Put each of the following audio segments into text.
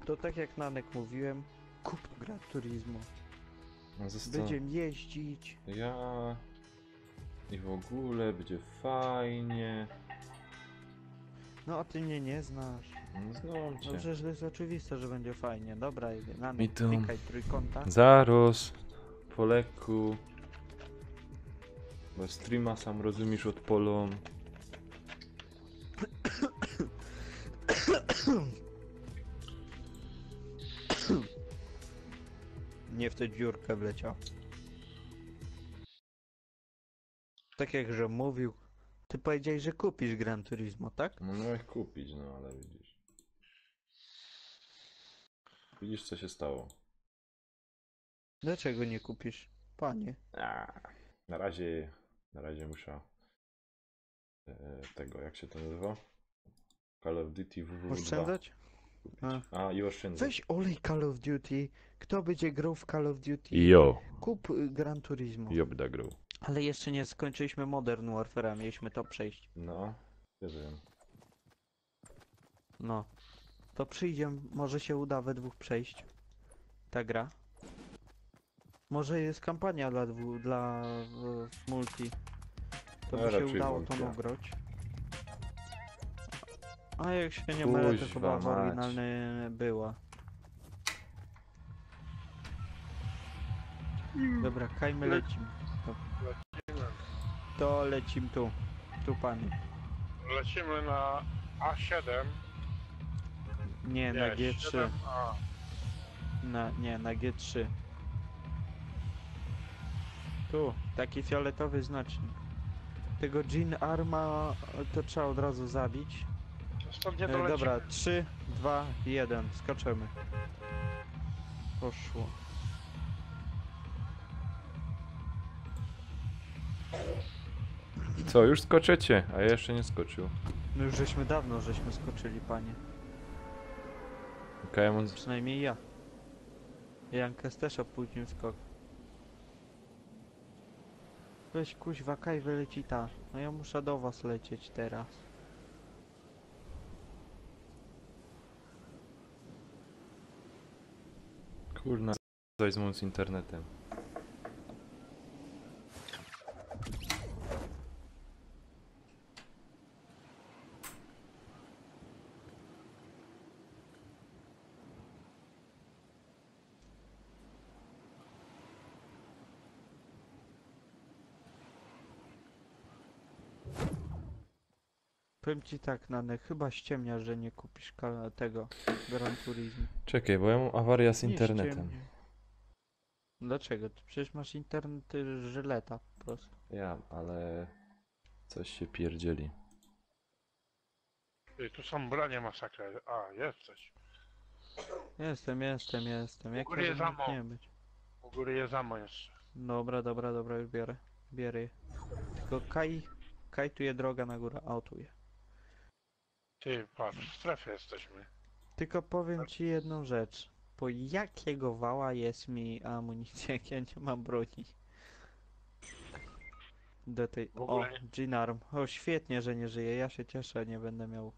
To tak jak Nanek mówiłem, kup Gran Turismo. Został... Będziemy jeździć. Ja... I w ogóle będzie fajnie. No a ty mnie nie znasz. No znam No cię. przecież to jest oczywiste, że będzie fajnie. Dobra, Mi Nanek, to- klikaj trójkąta. Zaraz. Po lekku. Bo streama sam rozumiesz odpolą. Nie w tę dziurkę wleciał. Tak jak że mówił. Ty powiedziałeś, że kupisz Gran Turismo, tak? No miałeś kupić, no ale widzisz. Widzisz co się stało. Dlaczego nie kupisz? Panie. Na razie muszę tego, jak się to nazywa? Call of Duty WW2 Oszczędzać? kupić. A. I oszczędzać. Weź olej Call of Duty. Kto będzie grał w Call of Duty? Jo, Kup Gran Turismo. Jobda grał. Ale jeszcze nie skończyliśmy Modern Warfare'a, mieliśmy to przejść. No, ja wiem. No. To przyjdzie, może się uda we dwóch przejść. Ta gra. Może jest kampania dla multi. To No, by się raczej udało to wątpię. nagrać. A jak się nie mylę, to Kuźwa chyba w mać. oryginalnej była. Dobra, kajmy lecimy. To lecimy tu. Tu panie. Lecimy na A7. Nie, na G3. 7A. Nie, na G3. Tu, taki fioletowy znacznik. Tego Jean Arma to trzeba od razu zabić. Stąd nie dolecimy. Dobra, 3, 2, 1, skaczemy. Poszło. Co, już skoczycie? A ja jeszcze nie skoczył. No już dawno żeśmy skoczyli, panie. Okej, ja mam... Przynajmniej ja. Jankes też opóźnił skok. Weź kuźwa, kaj wyleci ta. No ja muszę do was lecieć teraz. Kurna, coś z moim internetem. Powiem ci tak, Nanek, chyba ściemnia, że nie kupisz tego Gran Turismo. Czekaj, bo ja mam awarię z Nie internetem. ściemniaj. Dlaczego? Ty przecież masz internet żyleta po prostu. Ja, ale... Coś się pierdzieli. Ty, tu są branie masakry. A, jest coś. Jestem. Jak góry jest ja ammo. nie być? U góry jest ammo jeszcze. Dobra, już biorę. Bierę je. Tylko kajtuje droga na górę, autuje. Ty, patrz, w strefie jesteśmy. Tylko powiem ci jedną rzecz. Po jakiego wała jest mi amunicja, jak ja nie mam broni? Do tej... W O, ogóle nie- Ginarm. O, świetnie, że nie żyje. Ja się cieszę, nie będę miał...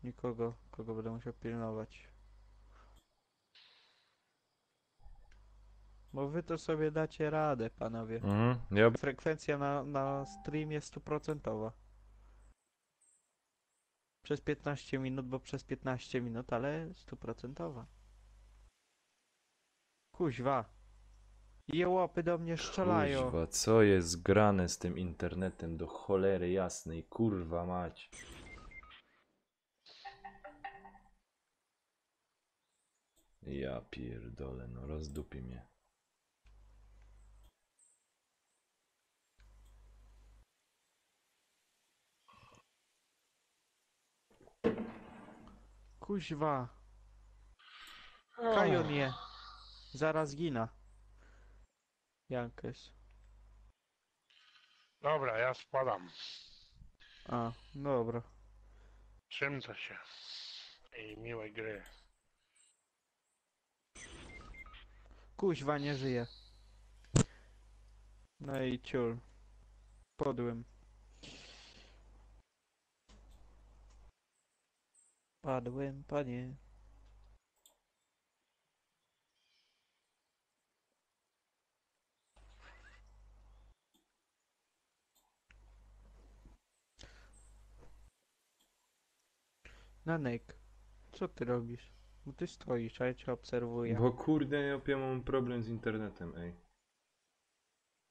nikogo, kogo będę musiał pilnować. Bo wy to sobie dacie radę, panowie. Ja... Frekwencja na streamie 100%. Przez 15 minut, bo przez 15 minut, ale 100%. Kuźwa. Jełopy do mnie strzelają. Kuźwa, co jest grane z tym internetem do cholery jasnej, kurwa mać. Ja pierdolę, no rozdupi mnie. Kuźwa. Kajon je. Zaraz gina. Jankes. Dobra, ja spadam. A, dobra. Trzymcie się. I miłej gry. Kuźwa, nie żyje. No i ciul. Podłem. Padłem, panie. Nanek, co ty robisz? Bo ty stoisz, a ja cię obserwuję. Bo kurde, ja mam problem z internetem, ej.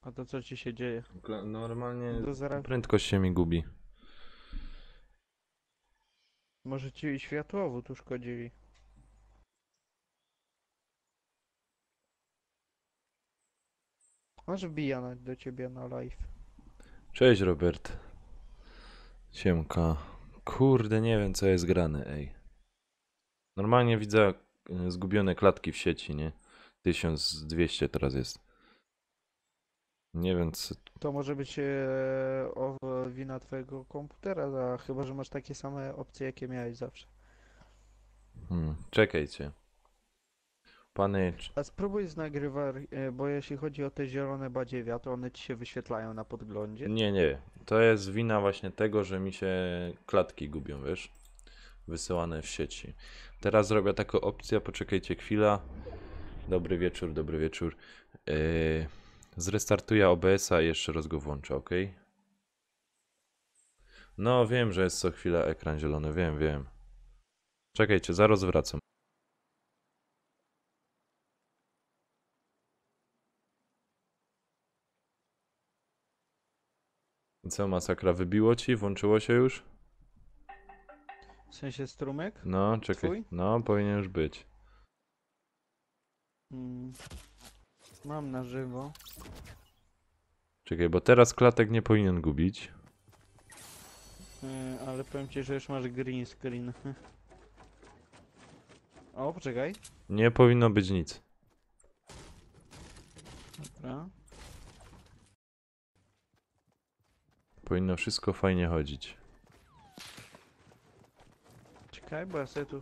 A to co ci się dzieje? Normalnie To zaraz... prędkość się mi gubi. Może ci światłowód uszkodzili. Masz wbijane do ciebie na live. Cześć Robert. Siemka. Kurde, nie wiem co jest grane, ej. Normalnie widzę zgubione klatki w sieci, nie? 1200 teraz jest. Nie wiem co... To może być wina twojego komputera, a chyba że masz takie same opcje, jakie miałeś zawsze. Czekajcie. Pany... A spróbuj z nagrywa, bo jeśli chodzi o te zielone badziewia, to one ci się wyświetlają na podglądzie. Nie. To jest wina właśnie tego, że mi się klatki gubią, wiesz? Wysyłane w sieci. Teraz zrobię taką opcję, poczekajcie chwila. Dobry wieczór, dobry wieczór. Zrestartuję OBS-a i jeszcze raz go włączę, ok? No wiem, że jest co chwilę ekran zielony, wiem. Czekajcie, zaraz wracam. I co, masakra, wybiło ci? Włączyło się już? W sensie strumyk? No, czekaj. Twój? No, powinien już być. Mm. Mam na żywo. Czekaj, bo teraz klatek nie powinien gubić. Ale powiem ci, że już masz green screen. O, poczekaj. Nie powinno być nic. Dobra. Powinno wszystko fajnie chodzić. Czekaj, bo ja sobie tu...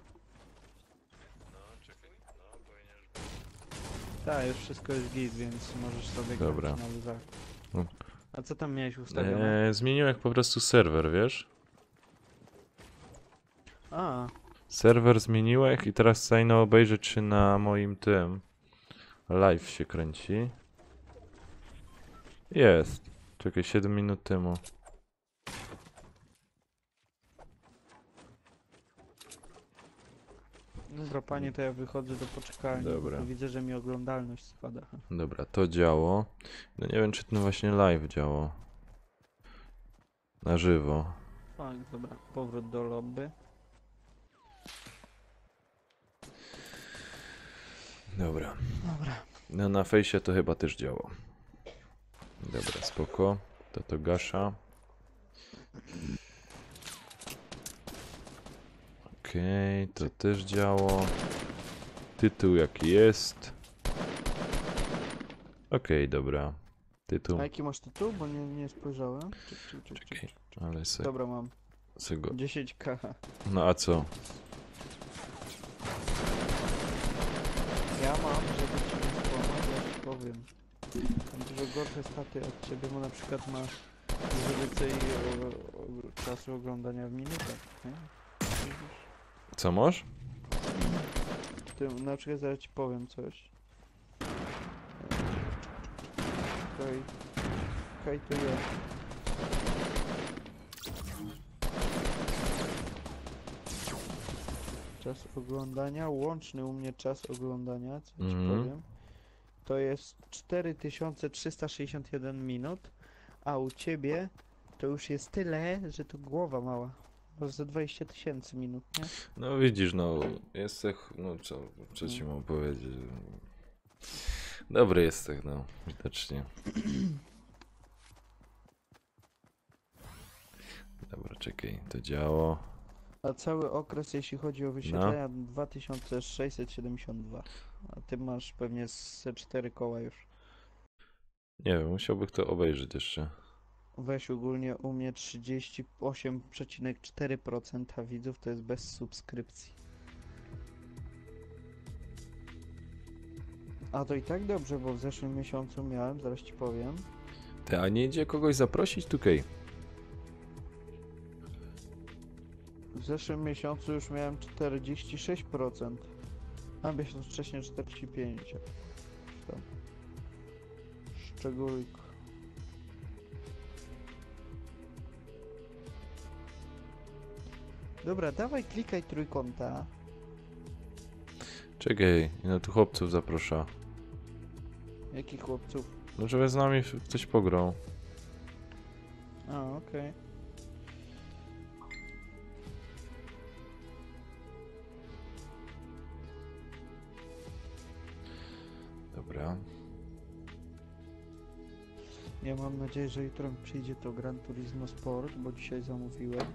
Tak, już wszystko jest git, więc możesz sobie Dobra. grać na luzach. No. A co tam miałeś ustawione? Zmieniłem po prostu serwer, wiesz? A, Serwer zmieniłem i teraz chcę obejrzeć, czy na moim tym live się kręci. Jest. Czekaj, 7 minut temu. dobra panie, to ja wychodzę do poczekalni, Dobra. bo widzę, że mi oglądalność spada. Dobra, to działo. No nie wiem, czy ten właśnie live działo. Na żywo. Tak, dobra, powrót do lobby. Dobra. Dobra. No na fejsie to chyba też działo. Dobra, spoko. To gasza. Okej, to też działo. Tytuł jaki jest. Okej, dobra. Tytuł. A jaki masz tytuł? Bo nie spojrzałem. Czekaj, ale se Dobra, mam. go. 10k. No a co? Ja mam, żeby ci nie skłamać, ja ci powiem. Mam dużo gorsze staty od ciebie, bo na przykład masz dużo więcej czasu oglądania w minutach, nie? Widzisz? Co masz? Ty, na przykład zaraz ci powiem coś. Okej, to jest. Czas oglądania, łączny u mnie czas oglądania, co ci powiem, to jest 4361 minut, a u ciebie to już jest tyle, że to głowa mała. Masz za 20 000 minut, nie? No widzisz, no jesteś, no co ci mam powiedzieć? Dobry jesteś, no, widocznie. Dobra, czekaj, to działo. A cały okres, jeśli chodzi o wyświetlenia, 2672. A ty masz pewnie ze 4 koła już. Nie wiem, musiałbym to obejrzeć jeszcze. Weź ogólnie u mnie 38,4% widzów to jest bez subskrypcji. A to i tak dobrze, bo w zeszłym miesiącu miałem, zaraz ci powiem. Ty, a nie idzie kogoś zaprosić tutaj? W zeszłym miesiącu już miałem 46%. A miesiąc wcześniej 45%. Tam. Szczególik. Dobra, dawaj klikaj trójkąta. Czekaj, no tu chłopców zaprasza. Jakich chłopców? No żeby z nami ktoś pograł. A, okej. Dobra. Ja mam nadzieję, że jutro mi przyjdzie to Gran Turismo Sport, bo dzisiaj zamówiłem.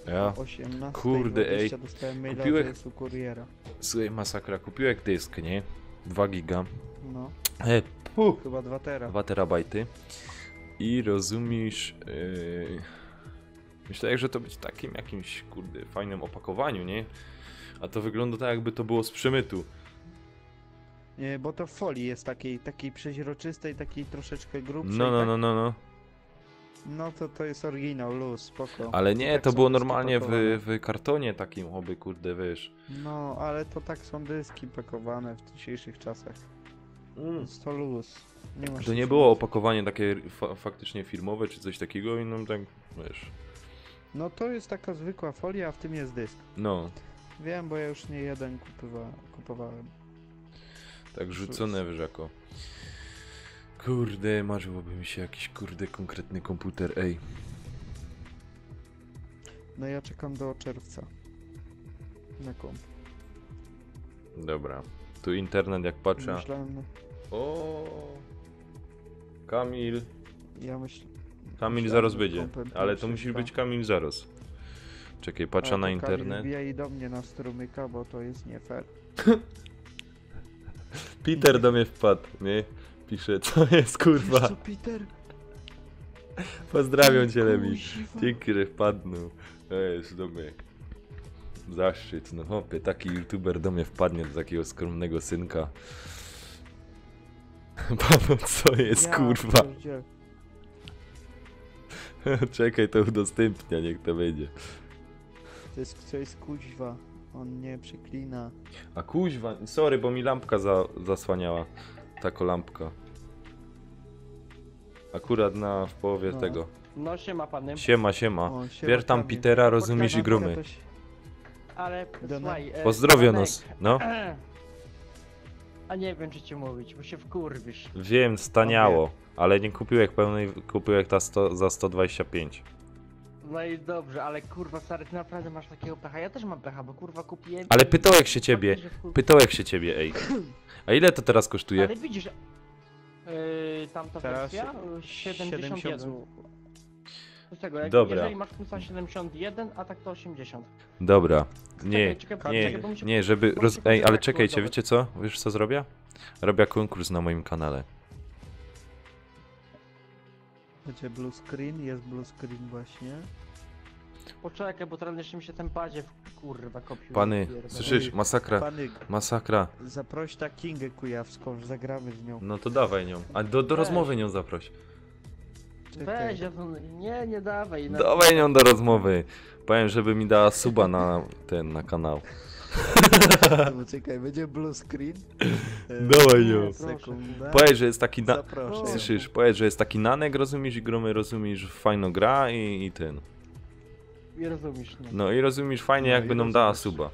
Ja? 18 Kurde, ej. dostałem maila, Kupiłeś- że jest u kuriera. Słuchaj, masakra, kupiłem dysk, nie? 2 giga. No, E, chyba 2 tera. 2 terabajty. I rozumiesz... Myślałem, że to być takim jakimś, kurde, fajnym opakowaniu, nie? A to wygląda tak, jakby to było z przemytu. Nie, bo to w folii jest takiej przeźroczystej, takiej troszeczkę grubszej. No, no, tak? no, no, no. No to jest oryginał, luz, spoko. Ale I nie, tak to są było dyski normalnie pakowane. w kartonie takim, oby, kurde, wiesz. No, ale to tak są dyski pakowane w dzisiejszych czasach. Więc to luz. Nie masz To nie nic było mówić. opakowanie takie faktycznie firmowe czy coś takiego i no tak, wiesz. No to jest taka zwykła folia, a w tym jest dysk. No, Wiem, bo ja już nie jeden kupowałem. tak rzucone, wiesz, jako. Kurde, marzyłoby mi się jakiś, kurde, konkretny komputer, ej. No ja czekam do czerwca. Na komp. Dobra, tu internet jak patrzę. Myślałem, O, Kamil. ja myślę. Kamil myślałem, zaraz że będzie, kompem ale to pierwszy musi trwa. być Kamil zaraz. Czekaj, patrzę na internet. Wbija i do mnie na strumyka, bo to jest nie fair. Peter do mnie wpadł, nie? Pisze, co jest, kurwa. Co, Peter? Pozdrawiam cię, Lewi. Kuźwa. Dzięki, że wpadnął. Jest do mnie. Zaszczyt, no hopie, taki youtuber do mnie wpadnie, do takiego skromnego synka. Paweł, co jest, Ja kurwa? pierdziel. Czekaj, to udostępnia, niech to będzie. To jest kuźwa. On nie przyklina. A kuźwa, sorry, bo mi lampka zasłaniała. Taka lampka. Akurat w połowie No. tego. No siema panem, Siema, siema. O, siema, Wier tam Kamil. Petera, rozumiesz i Pokażę grumy. To się- ale Dana- słuchaj... Pozdrowio Panek, nas, no. A nie wiem czy ci mówić, bo się wkurwisz. Wiem, staniało, ale nie kupiłeś pełnej, kupiłeś ta za 125. No i dobrze, ale kurwa stary, ty naprawdę masz takiego pecha, ja też mam pecha, bo kurwa kupiłem... Ale i- pytałek się ciebie, faktycznie pytałek się ciebie, ej. A ile to teraz kosztuje? Ale widzisz... tamta Teraz wersja? 71. zł. Z tego, jak, Dobra. jeżeli masz plusa 71, a tak to 80. Dobra, nie, Czekaj, nie, czekaj, bo mi się- nie, żeby bo mi się Ej, ale podziela, czekajcie, zobacz. wiecie co? Wiesz co zrobię? Robię konkurs na moim kanale. Będzie blue screen, jest blue screen właśnie. Poczekaj, bo teraz jeszcze mi się ten padzie kurwa kopił. Pany, słyszysz? Masakra, Pany, masakra. zaproś ta Kingę Kujawską, zagramy z nią. No to dawaj nią. A do Weź. rozmowy nią zaproś. Czekaj. Weź, ja to... nie dawaj. Dawaj nią do rozmowy. Powiem, żeby mi dała suba na kanał. No, czekaj, będzie blue screen. Dawaj ją. proszę. Sekunda. Powiedz, że jest taki Zaproszę. Słyszysz, powiedz, że jest taki nanek, rozumiesz, i gromy, rozumiesz, fajno gra i ten. Nie rozumiesz, no. No i rozumiesz, fajnie No jakby i nam dała rozumiesz. suba.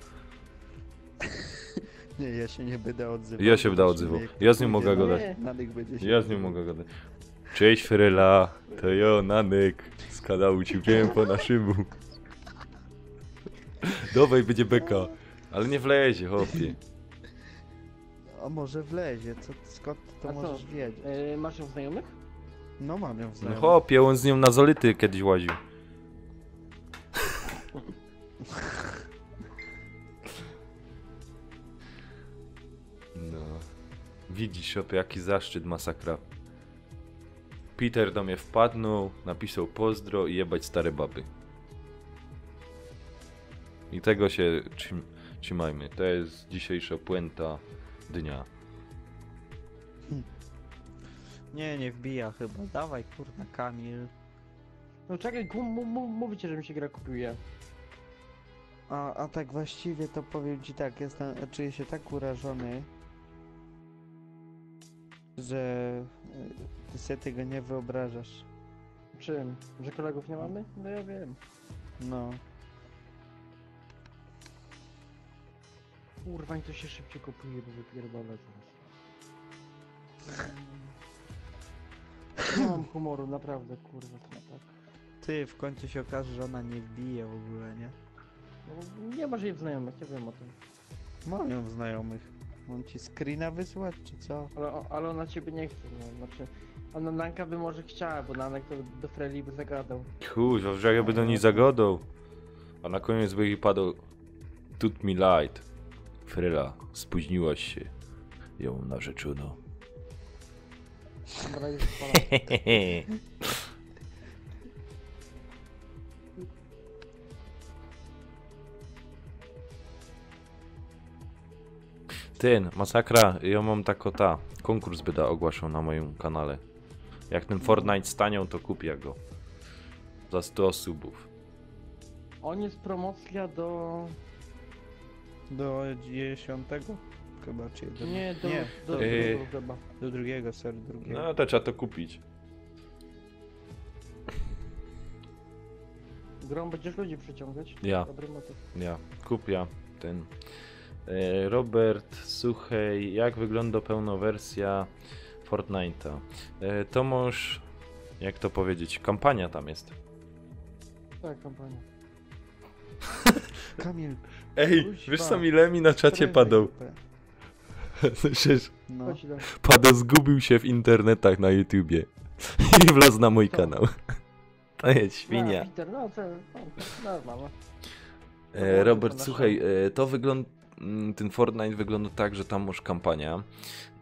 Nie, ja się nie będę odzywał. Ja się będę Zobaczymy, odzywał. jak Ja z nią pójdzie. mogę No gadać. nie. Nanek będzie się Ja z nią odzywał. mogę gadać. Cześć Fryla, to ja, Nanek, z kanału Ciupiłem po naszemu. Dawaj, będzie beka. Ale nie wlezie, chłopie. A może wlezie, skąd to A co? możesz wiedzieć? Masz ją znajomych? No mam ją w No znajomych. chłopie, on z nią na Zolity kiedyś łaził. No. Widzisz, chłopie, jaki zaszczyt, masakra. Peter do mnie wpadnął, napisał pozdro i jebać stare baby. I tego się trzymajmy. To jest dzisiejsza puenta dnia. Nie wbija chyba. Dawaj, kurna, Kamil. No czekaj, mówicie, że mi się gra kupuje. A tak właściwie to powiem ci tak, czuję się tak urażony, że ty sobie tego nie wyobrażasz. Czym? Że kolegów nie mamy? No ja wiem. No. Kurwa, i to się szybciej kupuje, bo wypierdolę teraz. Nie mam humoru, naprawdę, kurwa, to tak. Ty, w końcu się okaże, że ona nie wbije w ogóle, nie? No, nie masz jej w znajomych, ja wiem o tym. Mam ją w znajomych. Mam ci screena wysłać, czy co? Ale ona ciebie nie chce, no, znaczy... Ona Nanka by może chciała, bo Nanek to do Freli by zagadał. Kurwa, że ja by do niej zagadał. A na koniec by jej padł Tut mi light. Fryla, spóźniłaś się. Ją narzeczono. Dobra, już spala. Ten, masakra, ja mam konkurs będę ogłaszał na moim kanale. Jak ten Fortnite stanią, to kupię go. Za 100 subów. On jest promocja do... Do 10 chyba, czy do... Nie, do... Nie, do, Yy. do chyba. do drugiego, ser drugiego. No to trzeba to kupić. Grą będziesz ludzi przyciągać? Ja. Dobry motyw. Ja, kupię ten. Robert, słuchaj, jak wygląda pełna wersja Fortnite'a? To możesz, jak to powiedzieć, kampania tam jest. Tak, kampania. Kamil, Ej, Kuźwa. wiesz co ile mi na czacie prędzej padał? kupę. Słyszysz? No. Chodź tam. Padał, zgubił się w internetach na YouTubie i wlazł na mój Co? kanał. To jest A, świnia. Peter, no to normalne. Robert, to nasze- słuchaj, to wygląda, ten Fortnite wygląda tak, że tam masz kampania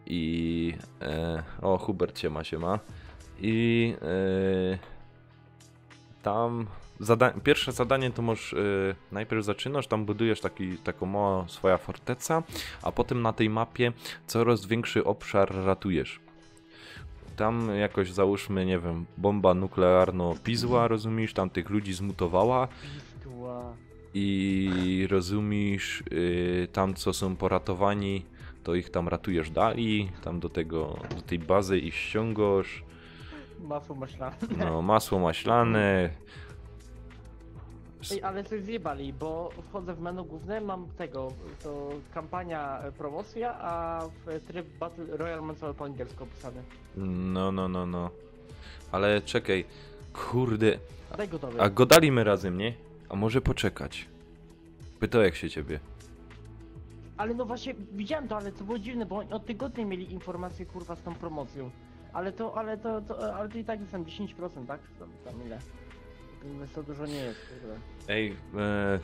i o, Hubert siema. I tam pierwsze zadanie to masz, najpierw zaczynasz, tam budujesz taką małą swoja forteca, a potem na tej mapie coraz większy obszar ratujesz. Tam jakoś załóżmy, nie wiem, bomba nuklearna pizła, rozumiesz, tam tych ludzi zmutowała. Pistła. I rozumiesz, tam co są poratowani, to ich tam ratujesz dalej, tam do tej bazy ich ściągasz, Masło maślane. no masło maślane, Ej, ale coś zjebali, bo wchodzę w menu główne, mam tego, to kampania, promocja, a w tryb Battle Royale mam cały po angielsku opisany. no, ale czekaj, kurde, Daj gotowy. a gadaliśmy razem, nie? A może poczekać? Pytał jak się ciebie. Ale no właśnie, widziałem to, ale to było dziwne, bo oni od tygodnia mieli informacje, kurwa, z tą promocją. Ale to i tak jest tam 10%, tak? Tam ile? To dużo nie jest, kurde. Ej,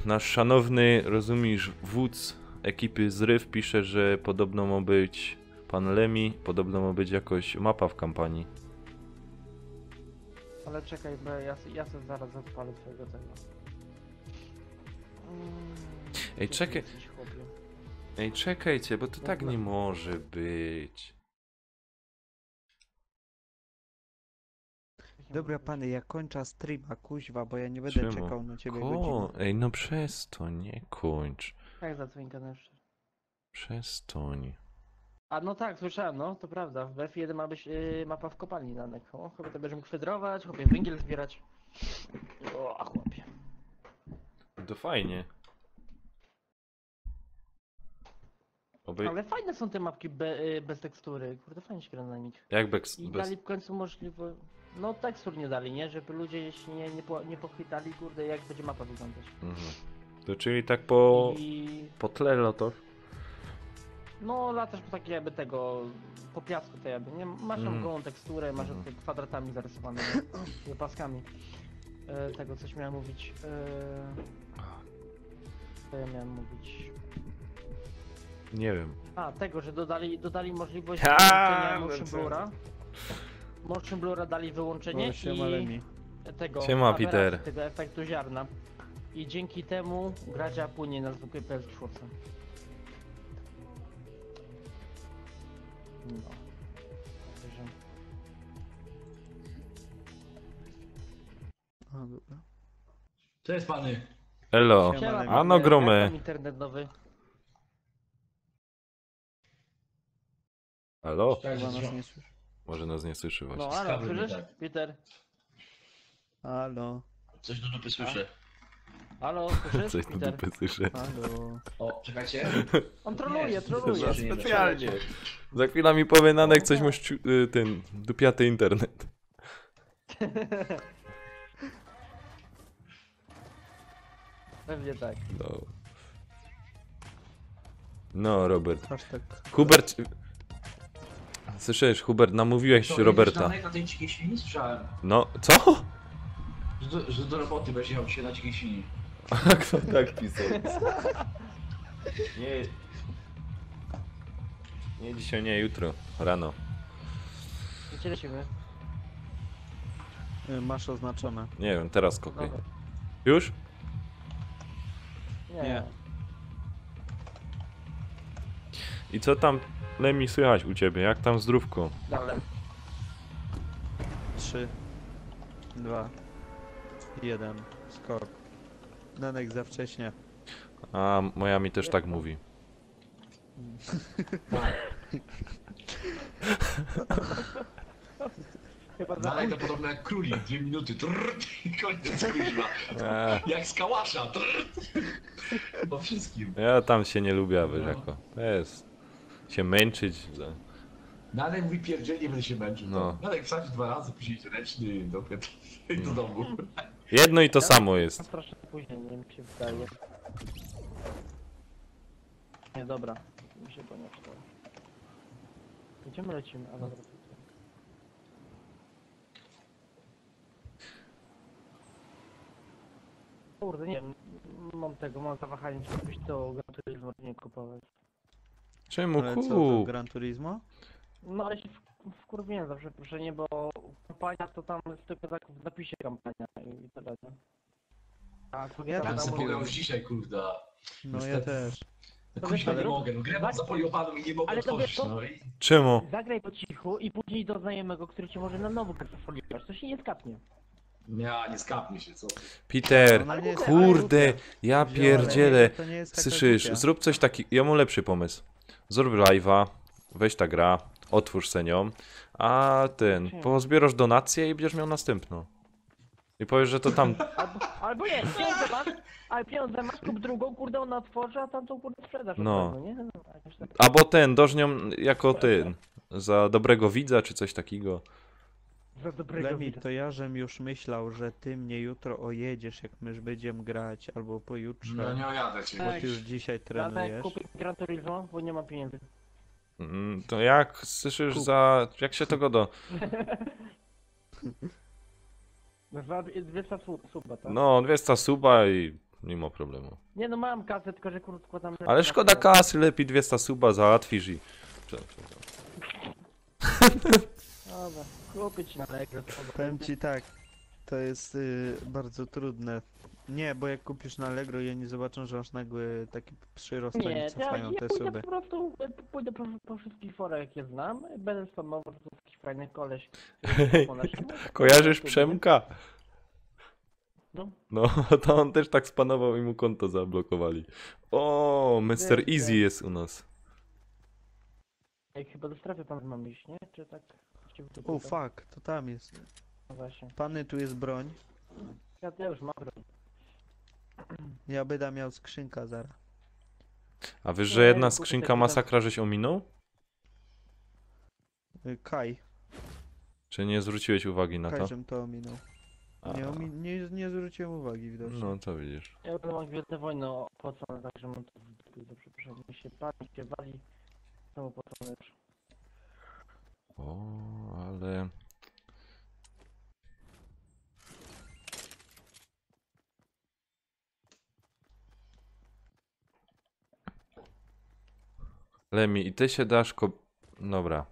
nasz szanowny, rozumiesz, wódz ekipy Zryw pisze, że podobno ma być pan Lemi, podobno ma być jakoś mapa w kampanii. Ale czekaj, bo ja sobie zaraz odpalę twojego tego. Ej, Gdzie ty czekaj. jesteś, chłopie? Ej, czekajcie, bo to tak nie może być. Dobra pany, ja kończę streama, kuźwa, bo ja nie będę Czemu? czekał na ciebie godzinę. Ej, no przestań, nie kończ. Jak zadzwoń jeszcze. Przestań. A no tak, słyszałem, no, to prawda. W BF1 ma być mapa w kopalni danek. O, chyba to będziemy kwedrować, chłopie, węgiel zbierać. O, chłopie. To fajnie. Ale fajne są te mapki bez tekstury. Kurde, fajnie się gra na nich. Jak bez... I dali w końcu możliwość... No tekstur nie dali, nie? Żeby ludzie jeśli nie pochwytali, kurde, jak będzie mapa wyglądać. Mhm. To czyli tak po tle latasz? No latasz po takie jakby tego... Po piasku to jakby, nie? Masz tam gołą teksturę, masz te kwadratami zarysowane, nie? Paskami. Tego coś miałem mówić. Co ja miałem mówić? Nie wiem. A, tego, że dodali możliwość Ha, wyłączenia motion Mercedes. blura. Motion blura dali wyłączenie No się i malemi. tego Siema, aberracji, Peter. tego efektu ziarna. I dzięki temu gra działa płynnie na zwykłej PS4. No. Także... O, dobra. Cześć pany. Elo. Siema, Lemi. Ano Jak gromę. tam internet nowy? Halo? Tak, Chyba nas że- nie słyszy. Może nas nie słyszy właśnie. No, ale Skarbnik, słyszysz? tak. Peter. Halo. Coś do dupy słyszę. Halo, słyszysz, Coś do Peter? dupy słyszę. Halo. O, czekajcie. On troluje, Nie, troluje. to nie Specjalnie. Za chwilę mi powie Nanek coś tak. masz ten dupiaty internet. Pewnie tak. No. No, Robert. Aż tak. Hubert... Słyszysz, Hubert, namówiłeś Roberta. Na tej dzikiej świni słyszałem, No, co? że do roboty będzie jechał się na dzikiej świni. Kto tak pisał? Nie... Nie dzisiaj, nie, jutro. Rano. Gdzie lecimy? Masz oznaczone. Nie wiem, teraz kopię. Dobra. Już? Nie. I co tam, Lemi, słychać u ciebie? Jak tam zdrówko? Dalej. 3, 2, 1. Skok. Nanek za wcześnie. A moja mi też tak mówi. Chyba za Dalej to podobno jak królik, 2 minuty, trrr, i koniec kuźwa. Jak z kałasza, trrr. Po wszystkim. Ja tam się nie lubię, wiesz jako. To jest... Się męczyć. Nadek mówi pierdzielnie, będę się męczył. No. No. Nadek wsadzi 2 razy, później ręczny, do domu. Jedno i to samo jest. Troszkę później, nie mi się wydaje. Nie, dobra. Mi się to nie przydało. Gdzie my lecimy? A dobra. Kurde, nie wiem. Mam zawahanie, czy kupić to Gran Turismo, czy nie kupować. Czemu Ale co, to kup? Gran Turismo? No ale się wkurwiłem za przeproszenie, bo kampania to tam jest tylko tak w zapisie kampania i tyle, nie? A Ja ja tak Ja tam sobie mówię. pograł już dzisiaj, kurde. No ja Niestety. też. No kuźwa nie zrób- mogę, no grę mam zapoliowaną i nie mogę Ale to otworzyć, wiesz co? no i... Czemu? zagraj po cichu i później do znajomego, który ci może na nowo grę zafoliować, to się nie skapnie. Ja, nie skapnie się, co ty. Peter, Ona nie jest kurde, ja Wziąłem, pierdzielę. to nie jest taka Słyszysz, głupia. zrób coś takiego. Ja mam lepszy pomysł. Zrób live'a, weź ta gra, otwórz se nią, a pozbierasz donację i będziesz miał następną. I powiesz, że to tam. Albo nie, pieniądze masz, ale pieniądze masz, kup drugą, kurde, ona otworzy, a tamtą kurde sprzedaż od No. razu, nie? No, jakoś tak. Albo doż nią jako za dobrego widza, czy coś takiego. Za dobrego Lemi, widza. to ja żem już myślał, że ty mnie jutro ojedziesz, jak my już będziemy grać, albo pojutrze. No nie ojadę cię. Bo ty już dzisiaj Janek, trenujesz. kupię Gran Turismo, bo nie mam pieniędzy. To jak słyszysz Kup. jak się tego do. Za 200 suba, tak? No, 200 suba i nie ma problemu. Nie no, mam kasę, tylko że kurde składam... Ale szkoda kasy, lepiej 200 suba załatwisz i. Dobra, kupię ci na Allegro. Powiem ci tak, to jest bardzo trudne. Nie, bo jak kupisz na Allegro i oni zobaczą, że masz nagły taki przyrost, to Nie, oni ja cofają te pójdę suby. po prostu, pójdę po wszystkich forach jakie znam, będę spamował po jakiś fajny koleś. który ma na siebie. Kojarzysz Przemka? No. No, to on też tak spanował i mu konto zablokowali. O, Mr. Wiem, Easy wiem. jest u nas. Ej, chyba do strefy pan mam iść, nie? Czy tak? Właściwie tu O tutaj? fuck, to tam jest. No właśnie. Pany, tu jest broń. Ja już mam broń. Ja będę miał skrzynka zaraz. A wiesz, że Nie, jedna kupię skrzynka taki masakra żeś ominął? Kaj, Czy nie zwróciłeś uwagi na to? Kaj, żem to ominął. A, Nie zwróciłem uwagi widocznie. no to widzisz. Ja już mam Gwiezdne Wojny opłacone, także mam to w dupie, za przeproszeniem. Mi się pali, się wali. Są opłacone już. O, ale... Lemi, i ty się dasz Dobra.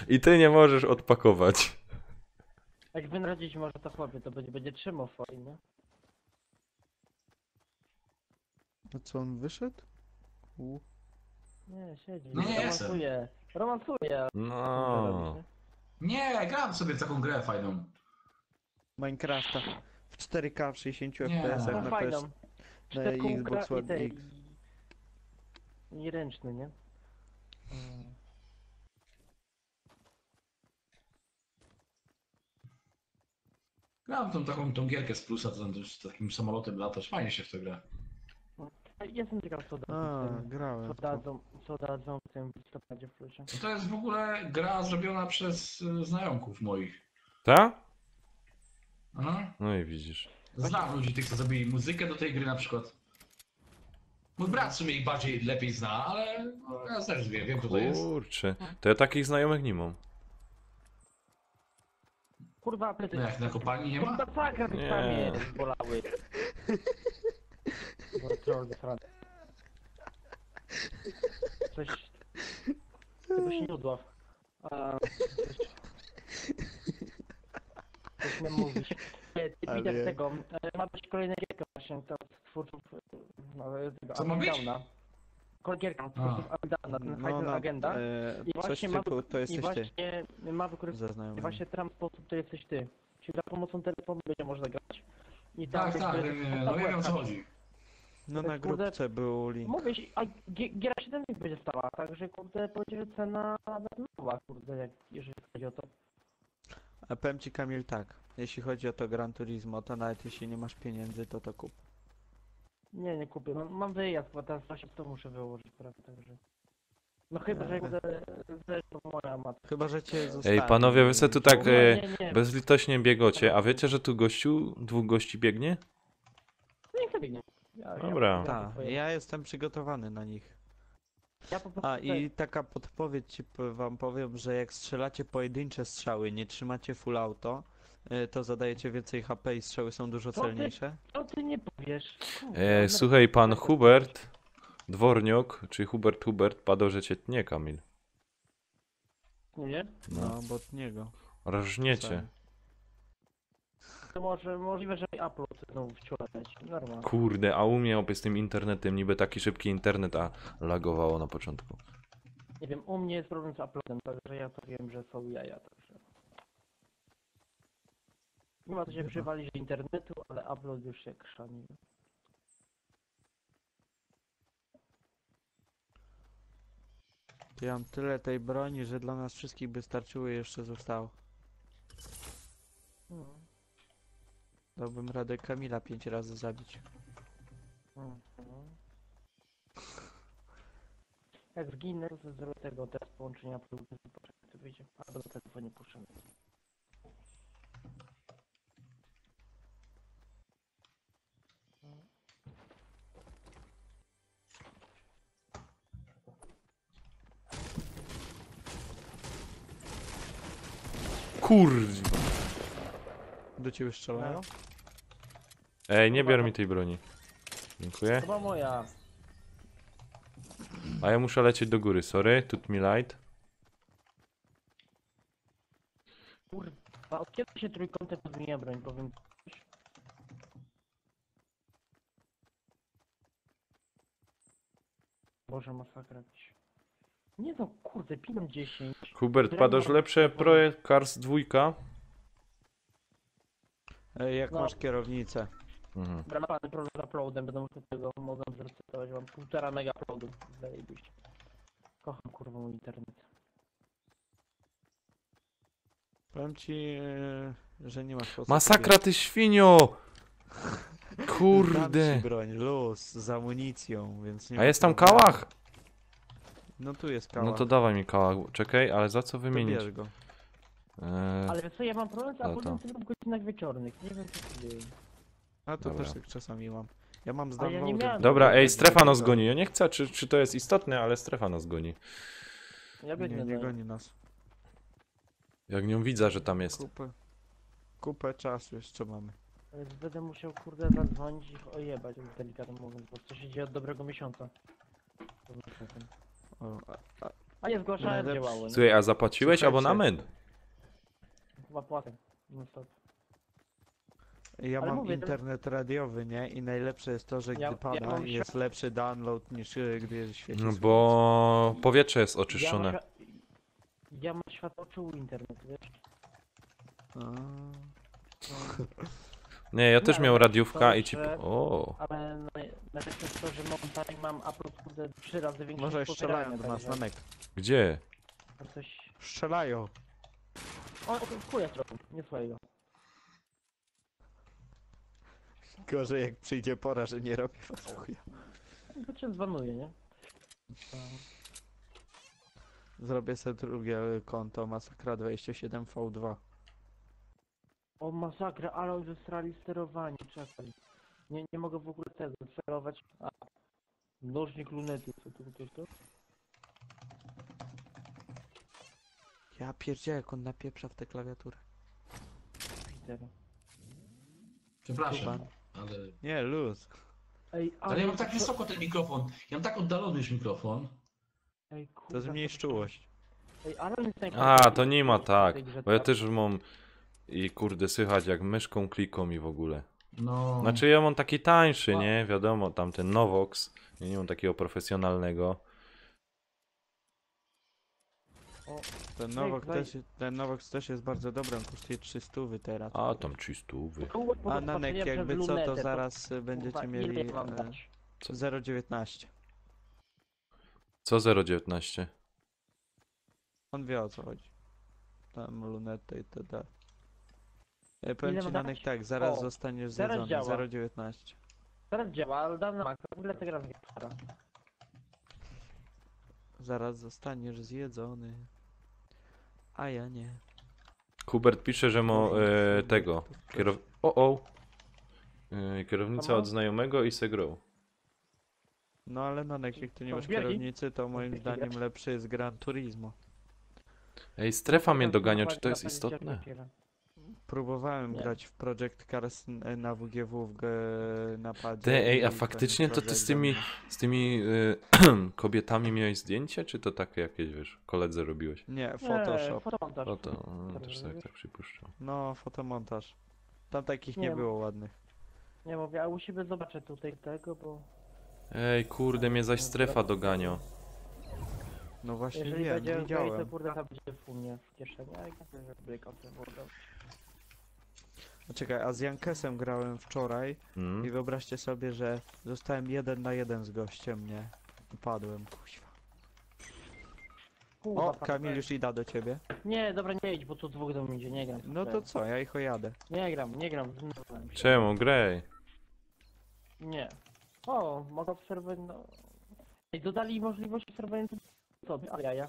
I ty nie możesz odpakować. Jak wynadzić może to chłopie, to będzie trzymał fajnie. A co, on wyszedł? Nie, siedzi. No nie jestem. romansuje. Romansuje. No. Nie, gram sobie w taką grę fajną. Minecrafta. W 4K, w 60 Nie. FPS No na fajną. PS, na Czterkółka Xbox i One tej. X. I ręczny, nie? Grałem tą gierkę z plusa, to tam też takim samolotem latać, fajnie się w to gra. Jestem ciekaw co A, dadzą w tym. grałem. Co dadzą w tym listopadzie w plusie. To jest w ogóle gra zrobiona przez znajomków moich. Ta? Aha. No i widzisz. Znam ludzi tych, co zrobili muzykę do tej gry na przykład. Mój brat w sumie ich bardziej lepiej zna, ale no, ja też wiem kto to jest. Kurczę. To ja takich znajomych nie mam. Kurwa, plety. No jak na kopalni nie ma? Kurwa, sakra, Nie. mnie bolały. Kurwa, troll do Francji. Coś... Tego się nie udław. Coś miałem mówić. Ale Widać jak- tego, ma być kolejna gierka właśnie, to z twórców tego Co ma być? Unbound'a. Gierka z twórców Unbound'a, ten No, Hidden Agenda. I coś właśnie ma, typu, to i jesteś ty. właśnie ma wykorzystać Ze znajomymi. właśnie ten sposób, to jesteś ty. Czyli za pomocą telefonu będzie można grać. I tam Tak, tak, no wiem o co chodzi. No na kurde- grupce był link. Mówię, a giera 7 będzie stała, także kurde powiedział, że cena nowa, kurde, jeżeli chodzi o to. A powiem ci Kamil tak, jeśli chodzi o to Gran Turismo, to nawet jeśli nie masz pieniędzy, to kup. Nie kupię, mam wyjazd, bo teraz właśnie to muszę wyłożyć, prawda, także... No chyba, że kurde, to moja matka. Chyba, że cię zostawi. Ej, panowie, wy se tu tak Nie. bezlitośnie biegocie, a wiecie, że tu gościu, dwóch gości biegnie? No niech to biegnie. Dobra. Tak, ja jestem przygotowany na nich. Ja po prostu A i taka podpowiedź ci wam powiem, że jak strzelacie pojedyncze strzały, nie trzymacie full auto, to zadajecie więcej HP i strzały są dużo Co ty? celniejsze. Co ty nie powiesz? Kurde, Słuchaj, pan Hubert, Dworniok, czy Hubert, padał, że cię tnie, Kamil. Nie? No, bo od niego. Rżniecie. To możliwe, że mi upload znowu wczoraj leci. Normalnie. Kurde, a u mnie opie z tym internetem, niby taki szybki internet, a lagowało na początku. Nie wiem, u mnie jest problem z uploadem, także ja to wiem, że są jaja, także... Nie ma co się przywalić do internetu, ale upload już się krzani. Ja mam tyle tej broni, że dla nas wszystkich by starczyło i jeszcze zostało. Dałbym radę Kamila 5 razy zabić. Jak zginę, to zrobię tego teraz połączenia uploadu, poczekaj, to wyjdzie. Albo do telefonie puszczę. Kurde. Do ciebie strzelają? Ej, nie bior mi tej broni. Dziękuję. Chyba moja. A ja muszę lecieć do góry, sorry, tut mi light. Kurwa, od kiedy się trójkątem podmienia broń, powiem. Boże, masakra jakiś. Nie no, kurde, pinam 10. Hubert, padasz lepsze projekt Cars 2? Jak No. masz kierownicę? Mhm. Dobra, ma pan problem z uploadem, będę musiał tego mogłem zresetować, mam 1,5 mega uploadu. Zajebiście. Kocham kurwa mój internet. Powiem ci, że nie masz po co Masakra, ty świnio! Dam Kurde. ci broń, luz, z amunicją, więc nie A ma jest tam problemu. kałach! No tu jest kałach. No to dawaj mi kałach. Czekaj, ale za co To wymienić? bierz go. Ale wiesz co, ja mam problem z No uploadem to. tylko w godzinach wieczornych, nie wiem co się dzieje. A to Dobra. też tak czasami mam. Ja mam z A ja nie downloadem. miałem. Dobra, ej, strefa nas Tego. goni. Ja nie chcę, czy to jest istotne, ale strefa nas goni. Ja Nie, biegnę nie do goni nas. Jak nią widzę, że tam jest. Kupę czasu jeszcze mamy. Więc będę musiał kurde zadzwonić i ich ojebać, delikatnie mówiąc, bo to się dzieje od dobrego miesiąca. O, A nie zgłaszałem, Najlepszy- działało, nie? Słuchaj, a zapłaciłeś Słuchajcie. abonament? Chyba płacę. No stop. ja Ale mam mówię, to- internet radiowy, nie? I najlepsze jest to, że gdy Ja pada, mam jest lepszy download niż gdy świeci No słońce. bo powietrze jest oczyszczone. Ja mam światłoczuły internet, wiesz? A, No, Nie, ja też No, miał ale radiówka to, i ci... że- O, ale najlepsze jest to, że momentami mam upload kurde 3 razy większy może niż strzelają pobierania, do nas na także mek. gdzie? to coś... Strzelają. O, chuja zrobił, nie słuchaj go. Gorzej jak przyjdzie pora, że nie robię was chuja. To cię zbanuje, nie? Zrobię sobie drugie konto, Masakra 27V2. O masakra, ale oni zestrali sterowanie, czekaj. Nie mogę w ogóle tego sterować. A, mnożnik lunety, co to? Ja pierdzielę, jak on napieprza w tę klawiaturę. Widzę. Przepraszam, Chyba. ale... Nie, luz. Ej, Ale ja mam tak wysoko ten mikrofon. Ja mam tak oddalony już mikrofon. Ej, To kurwa, zmniejsz czułość. Ej, ale on jest A, to nie ma tak. w tej grze, Bo ja tak? też mam... I kurde, słychać jak myszką kliką i w ogóle. No... Znaczy ja mam taki tańszy, A. nie? Wiadomo, tam ten Novox. Ja nie mam takiego profesjonalnego. Ten Novox też jest bardzo dobry, on kosztuje 300 teraz. A, tam 300. A Nanek, jakby co, to zaraz będziecie mieli Ile mam dać? 0,19. Co 0,19? On wie o co chodzi. Tam lunetę i td. Powiem Ile ci mam Nanek dać? tak, zaraz O, zostaniesz teraz zjedzony. działa. 0,19. Teraz działa, ale dawno ma. W ogóle ta gra nie gra. Zaraz zostaniesz zjedzony. A ja nie. Hubert pisze, że ma tego. Kierownica Samo? od znajomego i se grą. No ale Nanek, jak ty nie To masz biegi? kierownicy, to moim Biegi zdaniem grać. lepszy jest Gran Turismo. Ej, strefa mnie Teraz dogania, dokładnie czy to jest na istotne? pewno się Próbowałem Nie. grać w Project Cars na WGW w napadzie. Ty, ej, a i faktycznie nie to ty projekt z tymi kobietami miałeś zdjęcie, czy to takie jakieś, wiesz, koledze robiłeś? Nie, Photoshop. Fotomontaż. O to, też sobie tak przypuszczam. No, fotomontaż. Tam takich Nie nie wiem. było ładnych. Nie mówię, a u siebie zobaczę tutaj tego, bo Ej, kurde, mnie zaś strefa dogania. No właśnie jeżeli wiem, będzie okej, widziałem. to kurde tam będzie u mnie w kieszeni, a jak bryka to mordo. A czekaj, a z Jankesem grałem wczoraj i Mm. wyobraźcie sobie, że zostałem 1 na 1 z gościem, nie? I padłem, kuźwa. Kurwa, O, pan- Kamil już ida do ciebie. Nie, dobra, nie idź, bo tu dwóch do mnie idzie, nie gram. No to co, ja ich ojadę. Nie gram, zdenerwowałem się. Czemu, Grej? Nie. O, mogę obserwować, no... Ej, dodali możliwość obserwowania sobie, ale ja.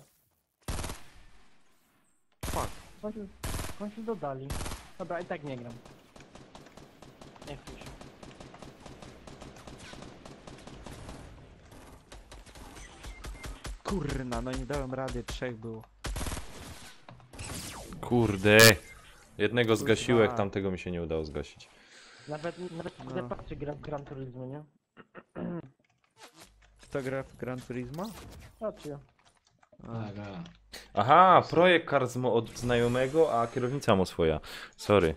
Fuck. W końcu dodali. Dobra, i tak nie gram. Nie chcę się. Kurna, no nie dałem rady, 3 było. Kurde. Jednego Kurwa. zgasiłek, tamtego mi się nie udało zgasić. Nawet No. no. Patrzę, gram w Gran Turismo, nie? Kto gra w Gran Turismo? Patrzcie. A, Tak, a. Aha, projekt Karzmo od znajomego, a kierownica mu swoja. Sorry.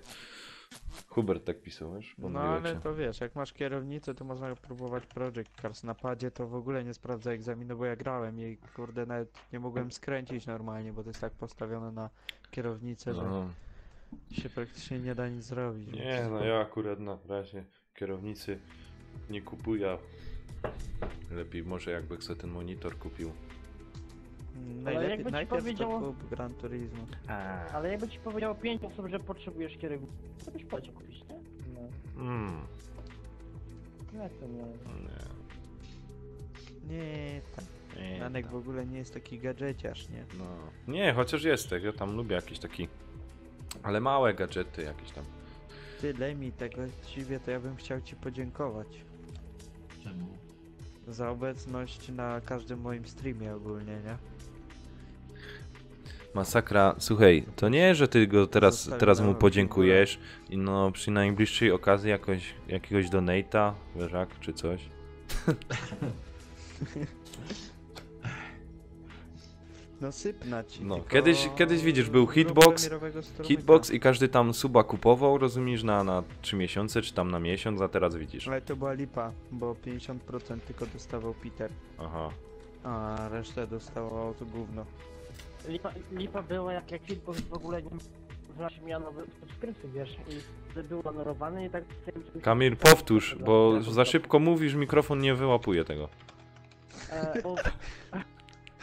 Hubert tak pisał, wiesz? no Pomyliłem ale się. to wiesz, jak masz kierownicę, to można próbować Project Cars. Na padzie to w ogóle nie sprawdza egzaminu, bo ja grałem i kurde nawet nie mogłem skręcić normalnie, bo to jest tak postawione na kierownicę, że No. się praktycznie nie da nic zrobić. Nie, więc- no ja akurat na razie kierownicy nie kupuję. Lepiej może jakby sobie ten monitor kupił. Najlepiej, jakby ci najpierw powiedziało- to kup Gran Turismo. Ale jakby ci powiedziało 5 osób, że potrzebujesz kierownicy, to byś poleciał kupić, nie? No. Jak to nie? Nie, tak. Nie, Nanek w ogóle nie jest taki gadżeciarz, nie? no. Nie, chociaż jest tak, ja tam lubię jakiś taki... Ale małe gadżety jakieś tam. Tyle mi tego właściwie, to ja bym chciał ci podziękować Czemu? za obecność na każdym moim streamie ogólnie, nie? Masakra, słuchaj, to nie, że ty go teraz Zostawiam mu na podziękujesz i no przy najbliższej okazji jakiegoś donate'a, wyżak czy coś. No sypna ci. No, tylko kiedyś widzisz, był róbmy hitbox, mirowego strumyka. Hitbox i każdy tam suba kupował, rozumiesz, na 3 miesiące czy tam na miesiąc, a teraz widzisz. Ale to była lipa, bo 50% tylko dostawał Peter, Aha. a resztę dostało to gówno. Lipa była jak Hitbox w ogóle nie mianowy subskrypcji, wiesz, i był honorowany i tak... Kamil, powtórz, bo za szybko mówisz, mikrofon nie wyłapuje tego. Bo...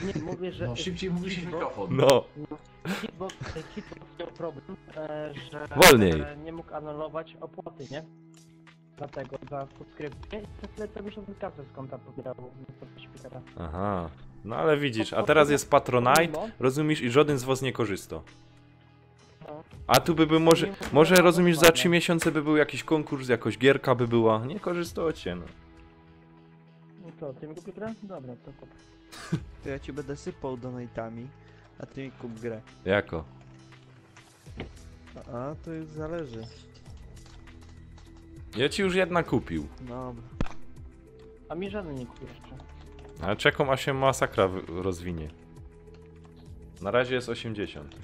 Nie, mówię, że... No szybciej mówisz w mikrofon. No. Hitbox miał problem, że Wolniej. nie mógł anulować opłaty, nie? Dlatego za subskrypcję i przez tyle to miesiąc kasę z konta pobierało. Szpitala. Aha. No ale widzisz, a teraz jest Patronite, rozumiesz, i żaden z was nie korzysta. No. A tu by był może rozumiesz, za 3 miesiące by był jakiś konkurs, jakoś gierka by była. Nie korzystacie, no. No to, ty mi kupisz grę? Dobra, to kup. To ja ci będę sypał donatami, a ty mi kup grę. Jako? A to już zależy. Ja ci już jedna kupił. Dobra. A mi żaden nie kupi jeszcze. Ale czekam, aż się masakra rozwinie. Na razie jest 80.